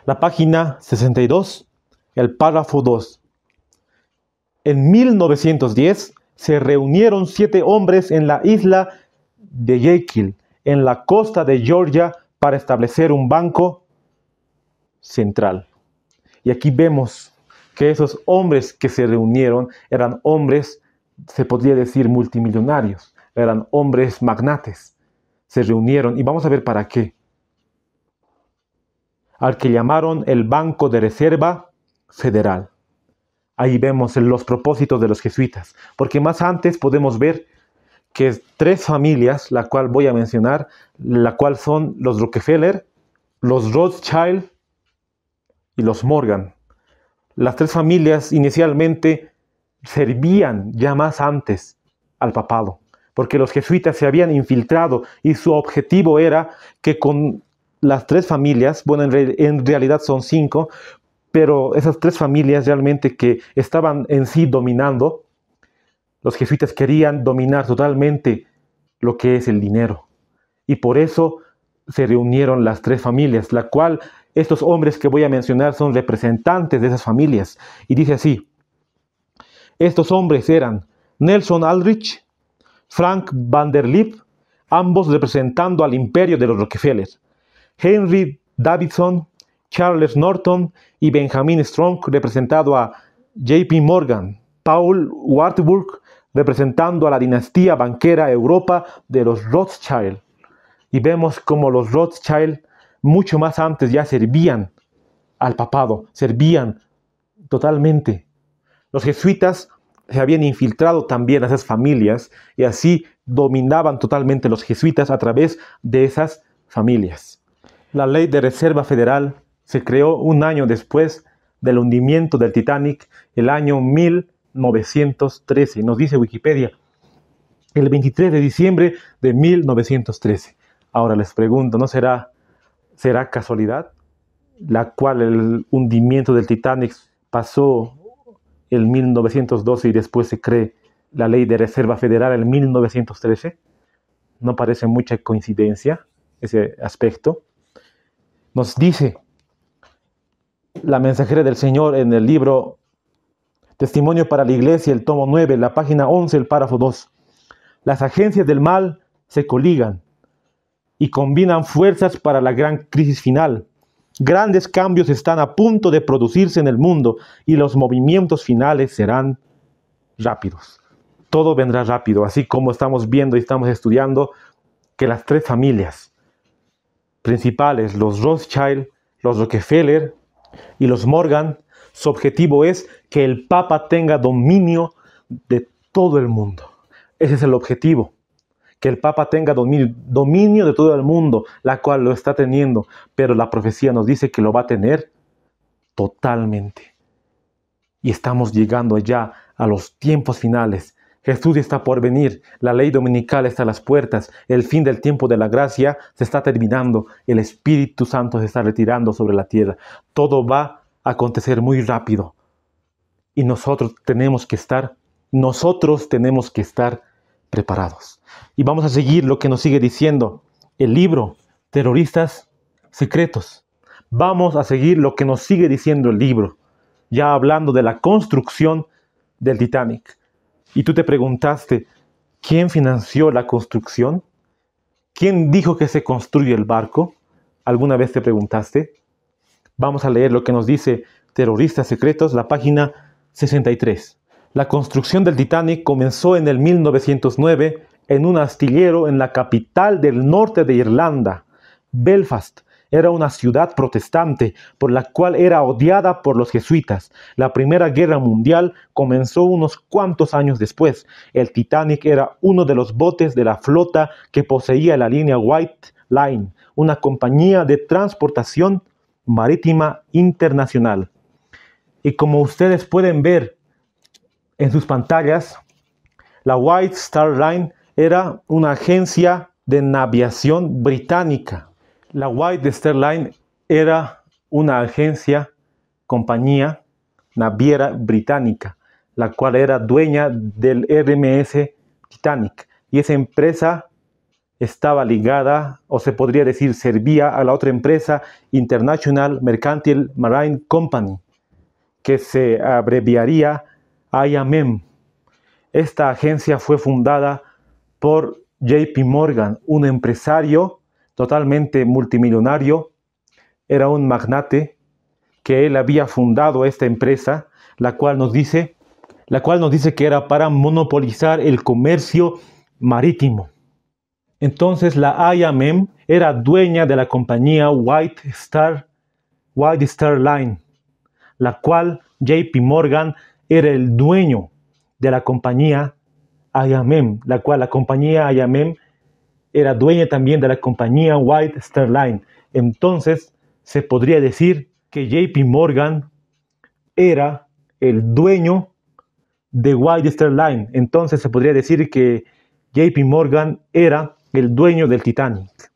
la página 62, el párrafo 2. En 1910 se reunieron 7 hombres en la isla de Jekyll, en la costa de Georgia, para establecer un banco central. Y aquí vemos que esos hombres que se reunieron eran hombres, se podría decir, multimillonarios. Eran hombres magnates. Se reunieron y vamos a ver para qué. Al que llamaron el Banco de Reserva Federal. Ahí vemos los propósitos de los jesuitas. Porque más antes podemos ver que 3 familias, la cual voy a mencionar, la cual son los Rockefeller, los Rothschild y los Morgan. Las 3 familias inicialmente servían ya más antes al papado, porque los jesuitas se habían infiltrado y su objetivo era que con las 3 familias, bueno, en realidad son 5, pero esas 3 familias realmente que estaban en sí dominando, los jesuitas querían dominar totalmente lo que es el dinero. Y por eso se reunieron las 3 familias, la cual estos hombres que voy a mencionar son representantes de esas familias. Y dice así, estos hombres eran Nelson Aldrich, Frank Vanderlip, ambos representando al imperio de los Rockefeller, Henry Davidson, Charles Norton y Benjamin Strong representando a JP Morgan, Paul Warburg representando a la dinastía banquera Europa de los Rothschild. Y vemos como los Rothschild mucho más antes ya servían al papado, servían totalmente. Los jesuitas se habían infiltrado también a esas familias y así dominaban totalmente los jesuitas a través de esas familias. La Ley de Reserva Federal se creó un año después del hundimiento del Titanic, el año 1913, nos dice Wikipedia, el 23 de diciembre de 1913. Ahora les pregunto, ¿no será casualidad la cual el hundimiento del Titanic pasó en 1912 y después se cree la Ley de Reserva Federal en 1913? No parece mucha coincidencia ese aspecto. Nos dice la mensajera del Señor en el libro Testimonio para la Iglesia, el tomo 9, la página 11, el párrafo 2. Las agencias del mal se coligan. y combinan fuerzas para la gran crisis final. Grandes cambios están a punto de producirse en el mundo y los movimientos finales serán rápidos. Todo vendrá rápido, así como estamos viendo y estamos estudiando que las tres familias principales, los Rothschild, los Rockefeller y los Morgan, su objetivo es que el Papa tenga dominio de todo el mundo. Ese es el objetivo, que el Papa tenga dominio de todo el mundo, la cual lo está teniendo, pero la profecía nos dice que lo va a tener totalmente. Y estamos llegando ya a los tiempos finales. Jesús está por venir, la ley dominical está a las puertas, el fin del tiempo de la gracia se está terminando, el Espíritu Santo se está retirando sobre la tierra. Todo va a acontecer muy rápido. Y nosotros tenemos que estar preparados. Y vamos a seguir lo que nos sigue diciendo el libro Terroristas Secretos. Vamos a seguir lo que nos sigue diciendo el libro, ya hablando de la construcción del Titanic. Y tú te preguntaste, ¿quién financió la construcción? ¿Quién dijo que se construye el barco? ¿Alguna vez te preguntaste? Vamos a leer lo que nos dice Terroristas Secretos, la página 63. La construcción del Titanic comenzó en el 1909 en un astillero en la capital del norte de Irlanda. Belfast era una ciudad protestante por la cual era odiada por los jesuitas. La Primera Guerra Mundial comenzó unos cuantos años después. El Titanic era uno de los botes de la flota que poseía la línea White Line, una compañía de transportación marítima internacional. Y como ustedes pueden ver en sus pantallas, la White Star Line era una agencia de navegación británica. La White Star Line era una compañía naviera británica, la cual era dueña del RMS Titanic. Y esa empresa estaba ligada, o se podría decir, servía a la otra empresa, International Mercantile Marine Company, que se abreviaría IMM. Esta agencia fue fundada por JP Morgan, un empresario totalmente multimillonario. Era un magnate que él había fundado esta empresa, la cual nos dice que era para monopolizar el comercio marítimo. Entonces la IMM era dueña de la compañía White Star Line, la cual JP Morgan era el dueño de la compañía IMM, la cual la compañía IMM era dueña también de la compañía White Star Line. Entonces se podría decir que JP Morgan era el dueño de White Star Line. Entonces se podría decir que JP Morgan era el dueño del Titanic.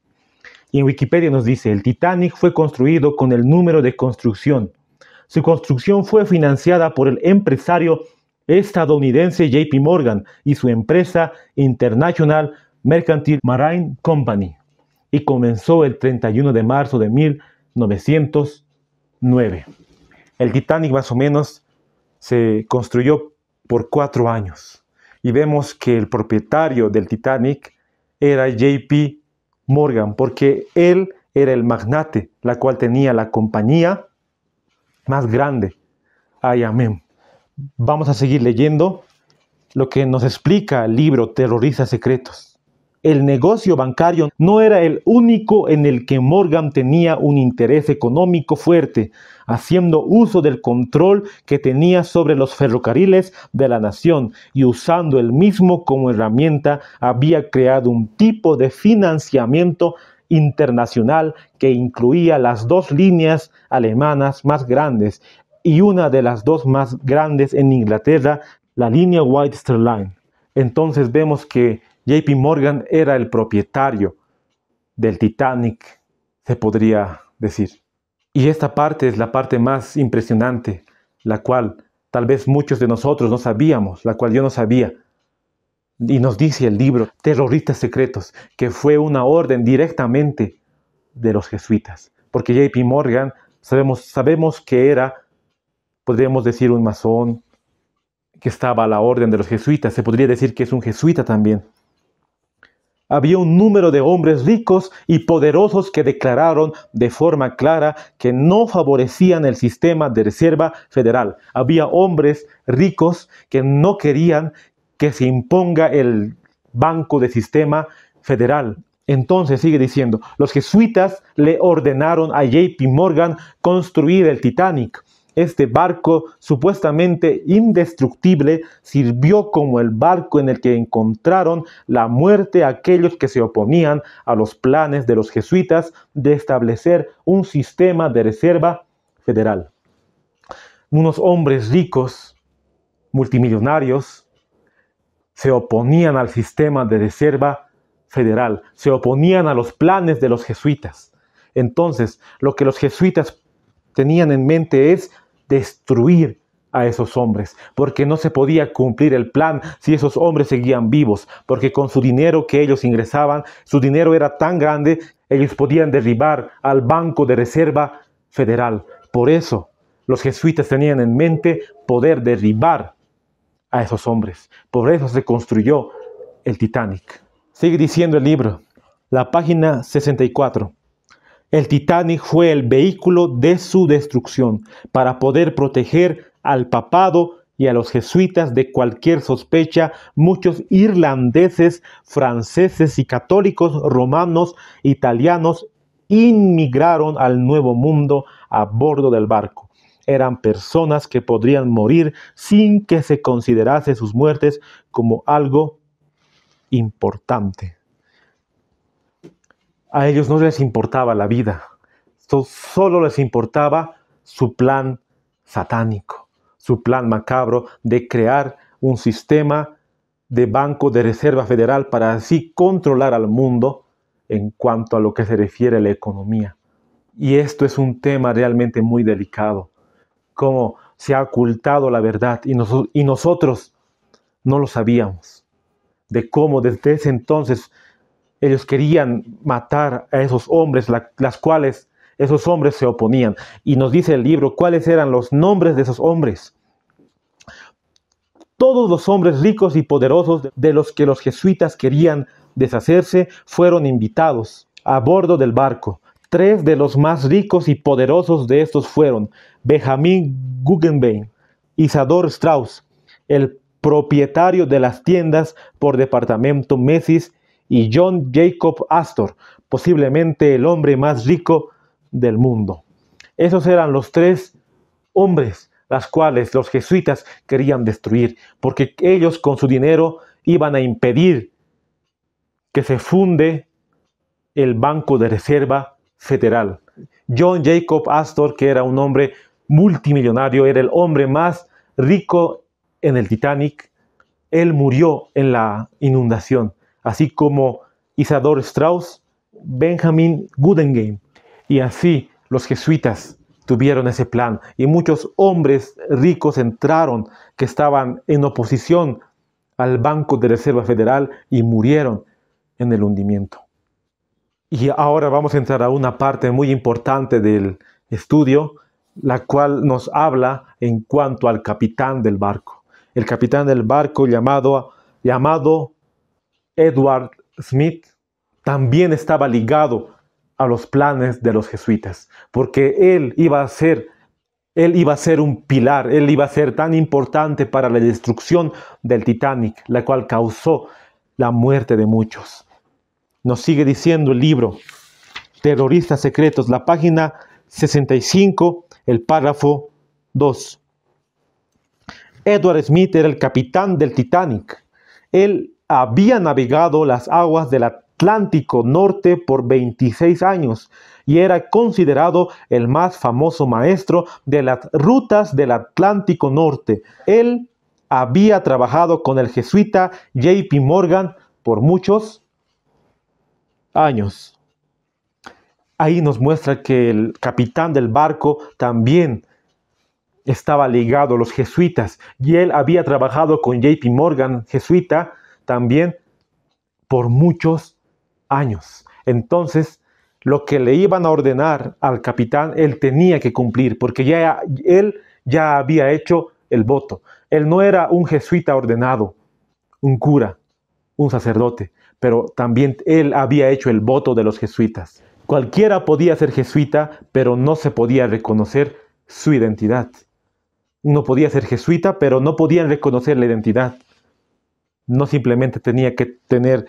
Y en Wikipedia nos dice, el Titanic fue construido con el número de construcción. Su construcción fue financiada por el empresario estadounidense JP Morgan y su empresa International Mercantile Marine Company, y comenzó el 31 de marzo de 1909. El Titanic más o menos se construyó por 4 años y vemos que el propietario del Titanic era JP Morgan, porque él era el magnate, la cual tenía la compañía más grande, IMM. Vamos a seguir leyendo lo que nos explica el libro Terroristas Secretos. El negocio bancario no era el único en el que Morgan tenía un interés económico fuerte, haciendo uso del control que tenía sobre los ferrocarriles de la nación y usando el mismo como herramienta, había creado un tipo de financiamiento internacional que incluía las 2 líneas alemanas más grandes y una de las 2 más grandes en Inglaterra, la línea White Star Line. Entonces vemos que JP Morgan era el propietario del Titanic, se podría decir. Y esta parte es la parte más impresionante, la cual tal vez muchos de nosotros no sabíamos, la cual yo no sabía. Y nos dice el libro Terroristas Secretos, que fue una orden directamente de los jesuitas. Porque JP Morgan sabemos que era, podríamos decir, un masón, que estaba a la orden de los jesuitas. Se podría decir que es un jesuita también. había un número de hombres ricos y poderosos que declararon de forma clara que no favorecían el sistema de reserva federal. Había hombres ricos que no querían que se imponga el banco de sistema federal. Entonces sigue diciendo, los jesuitas le ordenaron a JP Morgan construir el Titanic. Este barco supuestamente indestructible sirvió como el barco en el que encontraron la muerte a aquellos que se oponían a los planes de los jesuitas de establecer un sistema de reserva federal. Unos hombres ricos, multimillonarios, se oponían al sistema de reserva federal, se oponían a los planes de los jesuitas. Entonces, lo que los jesuitas tenían en mente es destruir a esos hombres, porque no se podía cumplir el plan si esos hombres seguían vivos, porque con su dinero que ellos ingresaban, su dinero era tan grande, ellos podían derribar al Banco de Reserva Federal. Por eso, los jesuitas tenían en mente poder derribar a esos hombres. Por eso se construyó el Titanic. Sigue diciendo el libro, la página 64. El Titanic fue el vehículo de su destrucción para poder proteger al papado y a los jesuitas de cualquier sospecha. Muchos irlandeses, franceses y católicos romanos, italianos, inmigraron al Nuevo Mundo a bordo del barco. Eran personas que podrían morir sin que se considerase sus muertes como algo importante. A ellos no les importaba la vida, solo les importaba su plan satánico, su plan macabro de crear un sistema de banco de reserva federal para así controlar al mundo en cuanto a lo que se refiere a la economía. Y esto es un tema realmente muy delicado, cómo se ha ocultado la verdad y nosotros no lo sabíamos, de cómo desde ese entonces ellos querían matar a esos hombres, las cuales esos hombres se oponían. Y nos dice el libro cuáles eran los nombres de esos hombres. Todos los hombres ricos y poderosos de los que los jesuitas querían deshacerse fueron invitados a bordo del barco. 3 de los más ricos y poderosos de estos fueron Benjamin Guggenheim, Isadore Strauss, el propietario de las tiendas por departamento Macy's, y John Jacob Astor, posiblemente el hombre más rico del mundo. Esos eran los 3 hombres, las cuales los jesuitas querían destruir, porque ellos con su dinero iban a impedir que se funde el Banco de Reserva Federal. John Jacob Astor, que era un hombre multimillonario, era el hombre más rico en el Titanic, él murió en la inundación, así como Isadore Strauss, Benjamin Guggenheim. Y así los jesuitas tuvieron ese plan. Y muchos hombres ricos entraron que estaban en oposición al Banco de Reserva Federal y murieron en el hundimiento. Y ahora vamos a entrar a una parte muy importante del estudio, la cual nos habla en cuanto al capitán del barco. El capitán del barco llamado Edward Smith también estaba ligado a los planes de los jesuitas, porque él iba a ser un pilar, él iba a ser tan importante para la destrucción del Titanic, la cual causó la muerte de muchos. Nos sigue diciendo el libro Terroristas Secretos, la página 65, el párrafo 2. Edward Smith era el capitán del Titanic. Él había navegado las aguas del Atlántico Norte por 26 años y era considerado el más famoso maestro de las rutas del Atlántico Norte. Él había trabajado con el jesuita JP Morgan por muchos años. Ahí nos muestra que el capitán del barco también estaba ligado a los jesuitas y él había trabajado con JP Morgan, jesuita, también por muchos años. Entonces, lo que le iban a ordenar al capitán, él tenía que cumplir, porque él ya había hecho el voto. Él no era un jesuita ordenado, un cura, un sacerdote, pero también él había hecho el voto de los jesuitas. Cualquiera podía ser jesuita, pero no se podía reconocer su identidad. Uno podía ser jesuita, pero no podían reconocer la identidad. No simplemente tenía que tener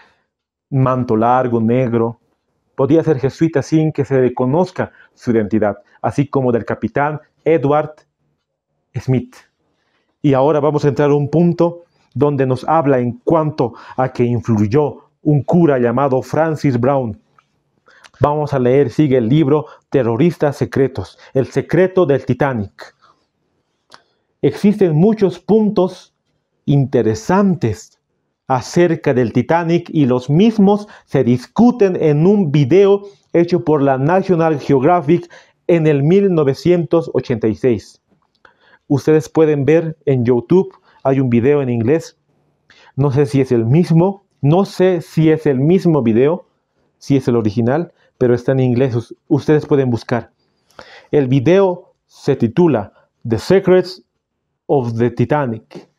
manto largo, negro. Podía ser jesuita sin que se reconozca su identidad, así como del capitán Edward Smith. Y ahora vamos a entrar a un punto donde nos habla en cuanto a que influyó un cura llamado Francis Brown. Vamos a leer, sigue el libro Terroristas Secretos, el secreto del Titanic. Existen muchos puntos interesantes acerca del Titanic y los mismos se discuten en un video hecho por la National Geographic en el 1986. Ustedes pueden ver en YouTube, hay un video en inglés. No sé si es el mismo, video, si es el original, pero está en inglés. Ustedes pueden buscar. El video se titula The Secrets of the Titanic.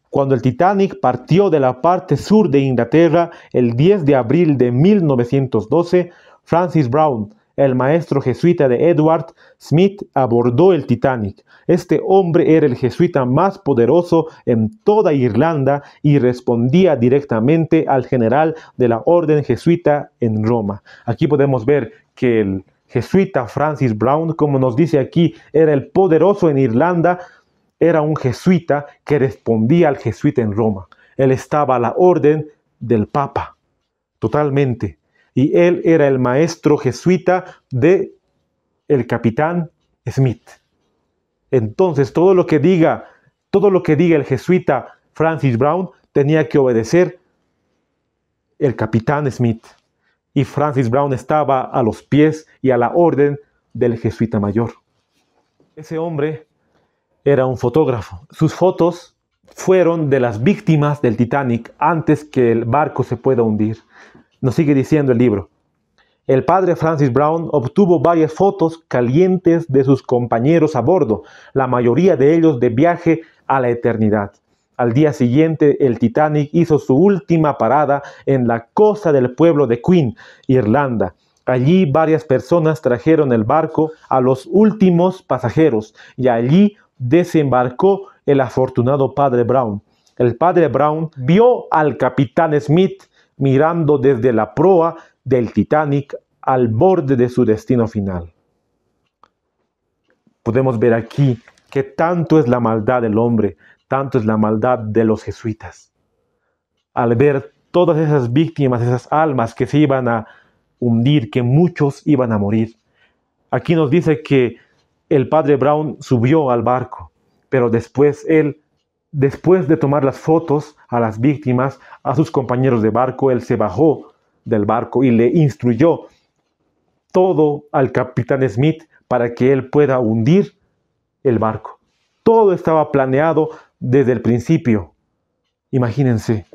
Cuando el Titanic partió de la parte sur de Inglaterra el 10 de abril de 1912, Francis Brown, el maestro jesuita de Edward Smith, abordó el Titanic. Este hombre era el jesuita más poderoso en toda Irlanda y respondía directamente al general de la orden jesuita en Roma. Aquí podemos ver que el jesuita Francis Brown, como nos dice aquí, era el poderoso en Irlanda. Era un jesuita que respondía al jesuita en Roma. Él estaba a la orden del Papa, totalmente. Y él era el maestro jesuita de el capitán Smith. Entonces, todo lo que diga el jesuita Francis Brown tenía que obedecer el capitán Smith. Y Francis Brown estaba a los pies y a la orden del jesuita mayor. Ese hombre era un fotógrafo. Sus fotos fueron de las víctimas del Titanic antes que el barco se pueda hundir. Nos sigue diciendo el libro. El padre Francis Brown obtuvo varias fotos calientes de sus compañeros a bordo, la mayoría de ellos de viaje a la eternidad. Al día siguiente, el Titanic hizo su última parada en la costa del pueblo de Queen, Irlanda. Allí varias personas trajeron el barco a los últimos pasajeros y allí desembarcó el afortunado padre Brown. El padre Brown vio al capitán Smith mirando desde la proa del Titanic al borde de su destino final. Podemos ver aquí que tanto es la maldad del hombre, tanto es la maldad de los jesuitas. Al ver todas esas víctimas, esas almas que se iban a hundir, que muchos iban a morir. Aquí nos dice que el padre Brown subió al barco, pero después de tomar las fotos a las víctimas, a sus compañeros de barco, él se bajó del barco y le instruyó todo al capitán Smith para que él pueda hundir el barco. Todo estaba planeado desde el principio. Imagínense,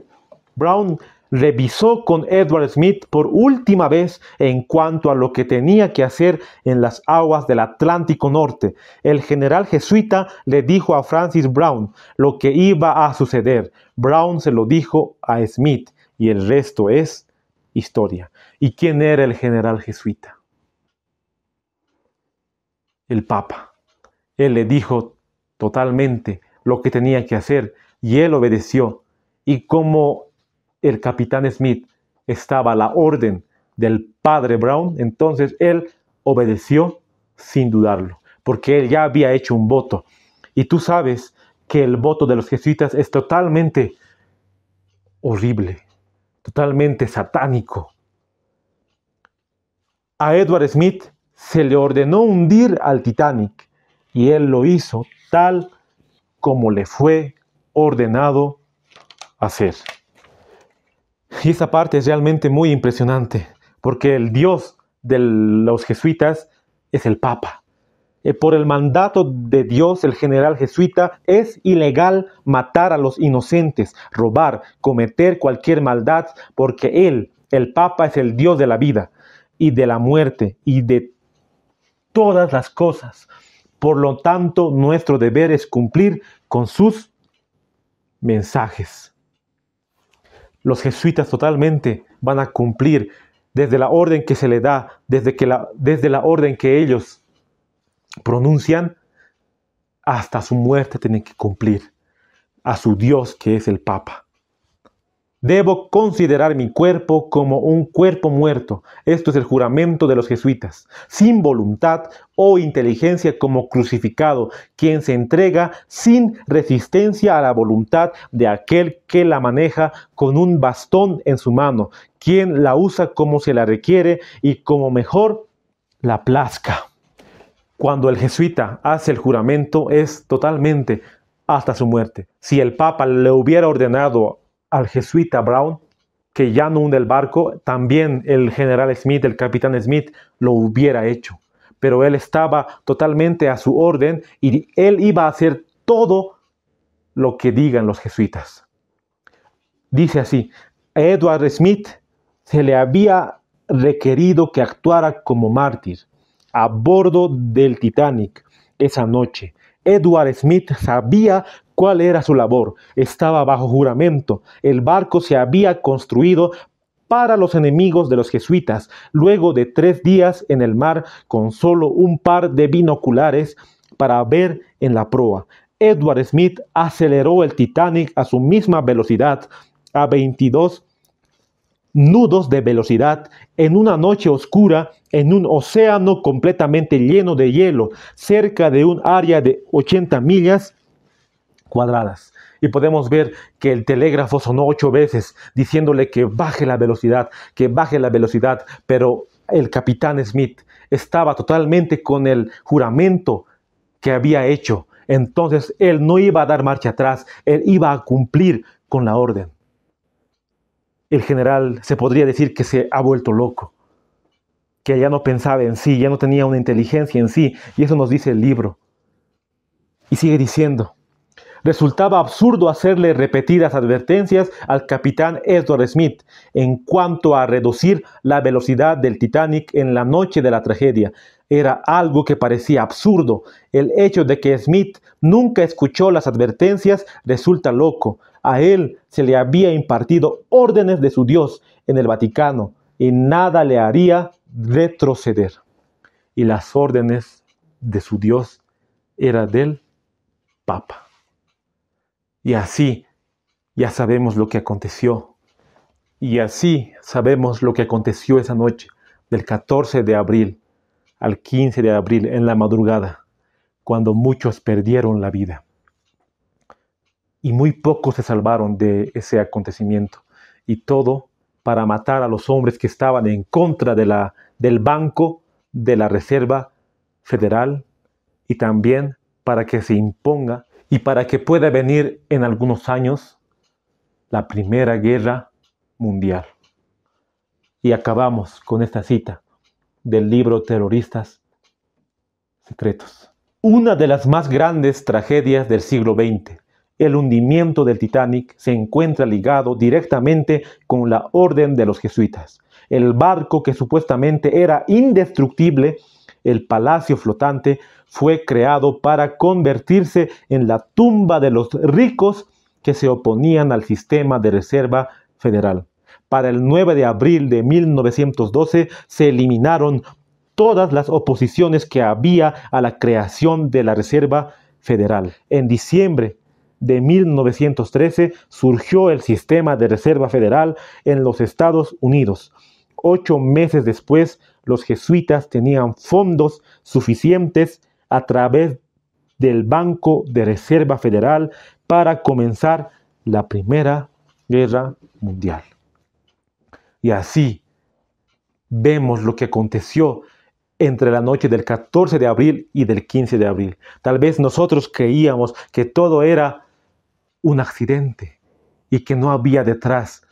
Brown revisó con Edward Smith por última vez en cuanto a lo que tenía que hacer en las aguas del Atlántico Norte. El general jesuita le dijo a Francis Brown lo que iba a suceder. Brown se lo dijo a Smith y el resto es historia. ¿Y quién era el general jesuita? El Papa. Él le dijo totalmente lo que tenía que hacer y él obedeció. Y como el capitán Smith estaba a la orden del padre Brown, entonces él obedeció sin dudarlo, porque él ya había hecho un voto. Y tú sabes que el voto de los jesuitas es totalmente horrible, totalmente satánico. A Edward Smith se le ordenó hundir al Titanic y él lo hizo tal como le fue ordenado hacer. Y esa parte es realmente muy impresionante, porque el Dios de los jesuitas es el Papa. Por el mandato de Dios, el general jesuita, es ilegal matar a los inocentes, robar, cometer cualquier maldad, porque él, el Papa, es el Dios de la vida y de la muerte y de todas las cosas. Por lo tanto, nuestro deber es cumplir con sus mensajes. los jesuitas totalmente van a cumplir desde la orden que se le da, desde la orden que ellos pronuncian, hasta su muerte tienen que cumplir a su Dios, que es el Papa. Debo considerar mi cuerpo como un cuerpo muerto. Esto es el juramento de los jesuitas. Sin voluntad o inteligencia, como crucificado, quien se entrega sin resistencia a la voluntad de aquel que la maneja con un bastón en su mano, quien la usa como se la requiere y como mejor la plazca. Cuando el jesuita hace el juramento es totalmente hasta su muerte. Si el Papa le hubiera ordenado al jesuita Brown que ya no hunde el barco, también el general Smith, el capitán Smith, lo hubiera hecho. Pero él estaba totalmente a su orden y él iba a hacer todo lo que digan los jesuitas. Dice así: a Edward Smith se le había requerido que actuara como mártir a bordo del Titanic esa noche. Edward Smith sabía cuál era su labor. Estaba bajo juramento. El barco se había construido para los enemigos de los jesuitas. Luego de 3 días en el mar, con solo un par de binoculares para ver en la proa, Edward Smith aceleró el Titanic a su misma velocidad, a 22 nudos de velocidad, en una noche oscura, en un océano completamente lleno de hielo, cerca de un área de 80 millas cuadradas. Y podemos ver que el telégrafo sonó 8 veces, diciéndole que baje la velocidad, pero el capitán Smith estaba totalmente con el juramento que había hecho. Entonces él no iba a dar marcha atrás, él iba a cumplir con la orden. El general se podría decir que se ha vuelto loco, que ya no pensaba en sí, ya no tenía una inteligencia en sí, y eso nos dice el libro. Y sigue diciendo: resultaba absurdo hacerle repetidas advertencias al capitán Edward Smith en cuanto a reducir la velocidad del Titanic en la noche de la tragedia. Era algo que parecía absurdo. El hecho de que Smith nunca escuchó las advertencias resulta loco. A él se le había impartido órdenes de su Dios en el Vaticano y nada le haría retroceder. Y las órdenes de su Dios eran del Papa. Y así ya sabemos lo que aconteció. Y así sabemos lo que aconteció esa noche, del 14 de abril al 15 de abril, en la madrugada, cuando muchos perdieron la vida. Y muy pocos se salvaron de ese acontecimiento. Y todo para matar a los hombres que estaban en contra del Banco de la Reserva Federal, y también para que se imponga y para que pueda venir en algunos años la Primera Guerra Mundial. Y acabamos con esta cita del libro Terroristas Secretos. Una de las más grandes tragedias del siglo XX, el hundimiento del Titanic, se encuentra ligado directamente con la orden de los jesuitas. El barco, que supuestamente era indestructible, el palacio flotante, fue creado para convertirse en la tumba de los ricos que se oponían al sistema de reserva federal. Para el 9 de abril de 1912 se eliminaron todas las oposiciones que había a la creación de la Reserva Federal. En diciembre de 1913 surgió el sistema de Reserva Federal en los Estados Unidos. 8 meses después, los jesuitas tenían fondos suficientes a través del Banco de Reserva Federal para comenzar la Primera Guerra Mundial. Y así vemos lo que aconteció entre la noche del 14 de abril y del 15 de abril. Tal vez nosotros creíamos que todo era un accidente y que no había detrás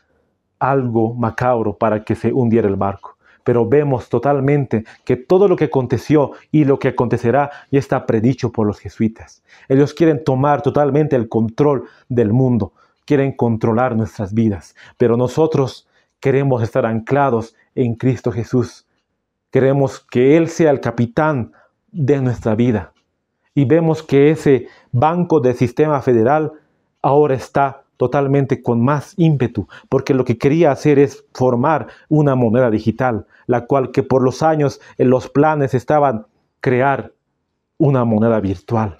algo macabro para que se hundiera el barco. Pero vemos totalmente que todo lo que aconteció y lo que acontecerá ya está predicho por los jesuitas. Ellos quieren tomar totalmente el control del mundo, quieren controlar nuestras vidas, pero nosotros queremos estar anclados en Cristo Jesús. Queremos que Él sea el capitán de nuestra vida. Y vemos que ese banco del sistema federal ahora está totalmente con más ímpetu, porque lo que quería hacer es formar una moneda digital, la cual que por los años en los planes estaban crear una moneda virtual.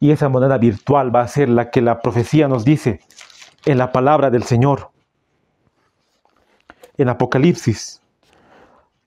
Y esa moneda virtual va a ser la que la profecía nos dice en la palabra del Señor. En Apocalipsis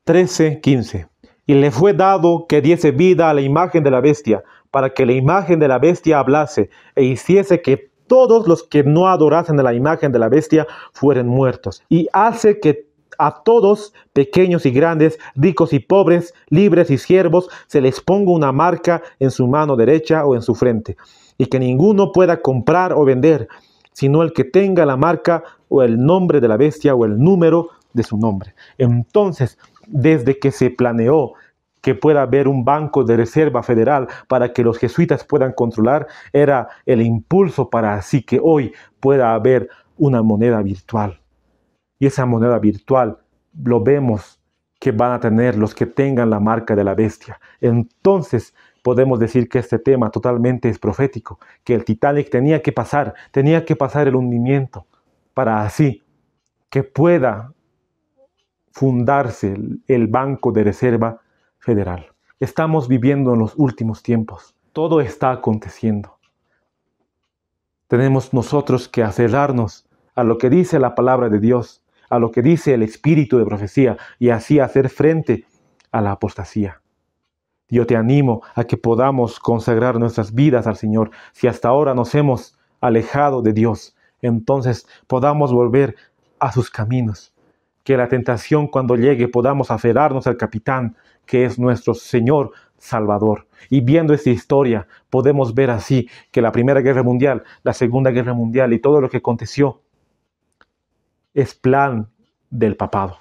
13:15. Y le fue dado que diese vida a la imagen de la bestia, para que la imagen de la bestia hablase e hiciese que todos los que no adorasen a la imagen de la bestia fueren muertos. Y hace que a todos, pequeños y grandes, ricos y pobres, libres y siervos, se les ponga una marca en su mano derecha o en su frente, y que ninguno pueda comprar o vender, sino el que tenga la marca o el nombre de la bestia o el número de su nombre. Entonces, desde que se planeó que pueda haber un banco de reserva federal para que los jesuitas puedan controlar, era el impulso para así que hoy pueda haber una moneda virtual. Y esa moneda virtual lo vemos que van a tener los que tengan la marca de la bestia. Entonces podemos decir que este tema totalmente es profético, que el Titanic tenía que pasar el hundimiento para así que pueda fundarse el Banco de Reserva Federal. Estamos viviendo en los últimos tiempos. Todo está aconteciendo. Tenemos nosotros que aferrarnos a lo que dice la palabra de Dios, a lo que dice el espíritu de profecía, y así hacer frente a la apostasía. Yo te animo a que podamos consagrar nuestras vidas al Señor. Si hasta ahora nos hemos alejado de Dios, entonces podamos volver a sus caminos. Que la tentación cuando llegue podamos aferrarnos al capitán, que es nuestro Señor Salvador. Y viendo esta historia, podemos ver así que la Primera Guerra Mundial, la Segunda Guerra Mundial y todo lo que aconteció es plan del papado.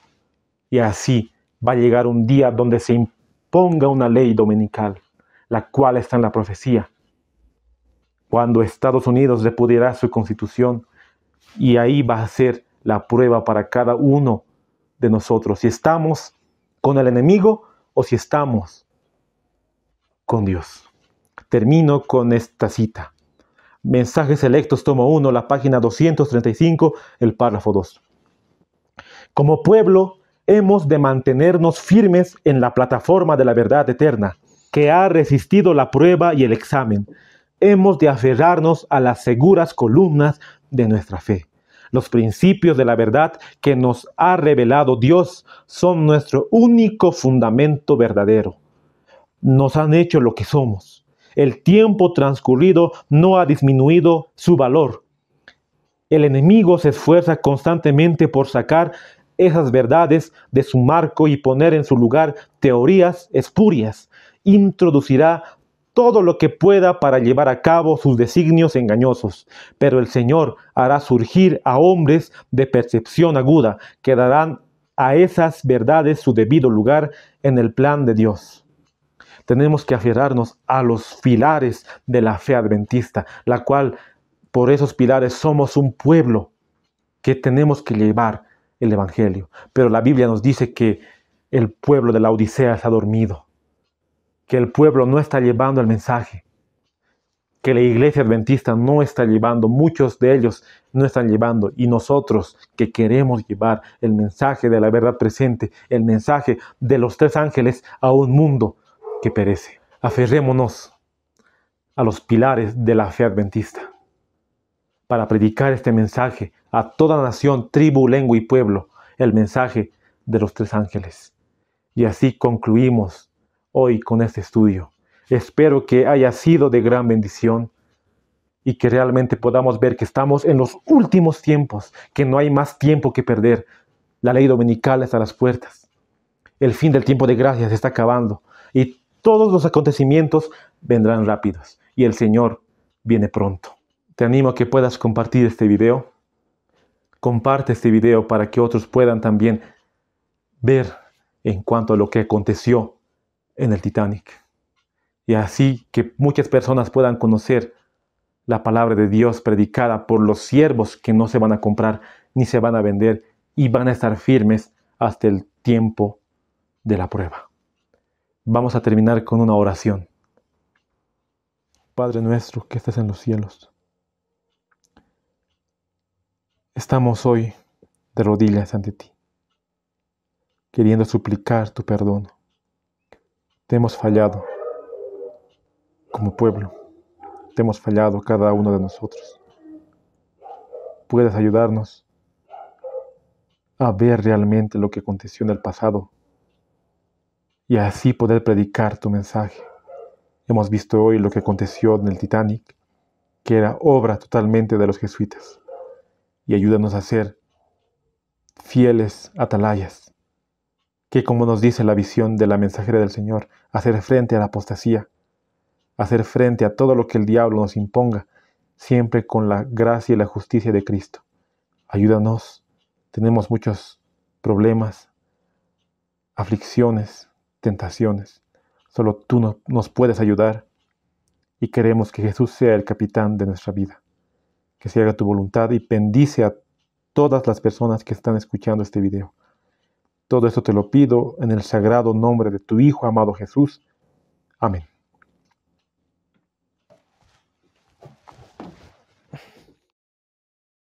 Y así va a llegar un día donde se imponga una ley dominical, la cual está en la profecía. Cuando Estados Unidos repudiará su constitución, y ahí va a ser la prueba para cada uno de nosotros, si estamos con el enemigo o si estamos con Dios. Termino con esta cita. Mensajes Selectos, tomo 1, la página 235, el párrafo 2. Como pueblo, hemos de mantenernos firmes en la plataforma de la verdad eterna, que ha resistido la prueba y el examen. Hemos de aferrarnos a las seguras columnas de nuestra fe. Los principios de la verdad que nos ha revelado Dios son nuestro único fundamento verdadero. Nos han hecho lo que somos. El tiempo transcurrido no ha disminuido su valor. El enemigo se esfuerza constantemente por sacar esas verdades de su marco y poner en su lugar teorías espurias. Introducirá todo lo que pueda para llevar a cabo sus designios engañosos, pero el Señor hará surgir a hombres de percepción aguda que darán a esas verdades su debido lugar en el plan de Dios. Tenemos que aferrarnos a los pilares de la fe adventista, la cual por esos pilares somos un pueblo que tenemos que llevar el Evangelio. Pero la Biblia nos dice que el pueblo de la Odisea se ha dormido, que el pueblo no está llevando el mensaje, que la iglesia adventista no está llevando, muchos de ellos no están llevando, y nosotros que queremos llevar el mensaje de la verdad presente, el mensaje de los tres ángeles a un mundo que perece. Aferrémonos a los pilares de la fe adventista para predicar este mensaje a toda nación, tribu, lengua y pueblo, el mensaje de los tres ángeles. Y así concluimos hoy con este estudio. Espero que haya sido de gran bendición y que realmente podamos ver que estamos en los últimos tiempos, que no hay más tiempo que perder. La ley dominical está a las puertas. El fin del tiempo de gracia se está acabando y todos los acontecimientos vendrán rápidos y el Señor viene pronto. Te animo a que puedas compartir este video. Comparte este video para que otros puedan también ver en cuanto a lo que aconteció en el Titanic. Y así que muchas personas puedan conocer la palabra de Dios predicada por los siervos que no se van a comprar ni se van a vender y van a estar firmes hasta el tiempo de la prueba. Vamos a terminar con una oración. Padre nuestro que estás en los cielos, estamos hoy de rodillas ante ti, queriendo suplicar tu perdón. Te hemos fallado como pueblo, te hemos fallado cada uno de nosotros. Puedes ayudarnos a ver realmente lo que aconteció en el pasado y así poder predicar tu mensaje. Hemos visto hoy lo que aconteció en el Titanic, que era obra totalmente de los jesuitas. Y ayúdanos a ser fieles atalayas, que como nos dice la visión de la mensajera del Señor, hacer frente a la apostasía, hacer frente a todo lo que el diablo nos imponga, siempre con la gracia y la justicia de Cristo. Ayúdanos, tenemos muchos problemas, aflicciones, tentaciones. Solo tú nos puedes ayudar y queremos que Jesús sea el capitán de nuestra vida. Que se haga tu voluntad y bendice a todas las personas que están escuchando este video. Todo esto te lo pido en el sagrado nombre de tu Hijo amado Jesús. Amén.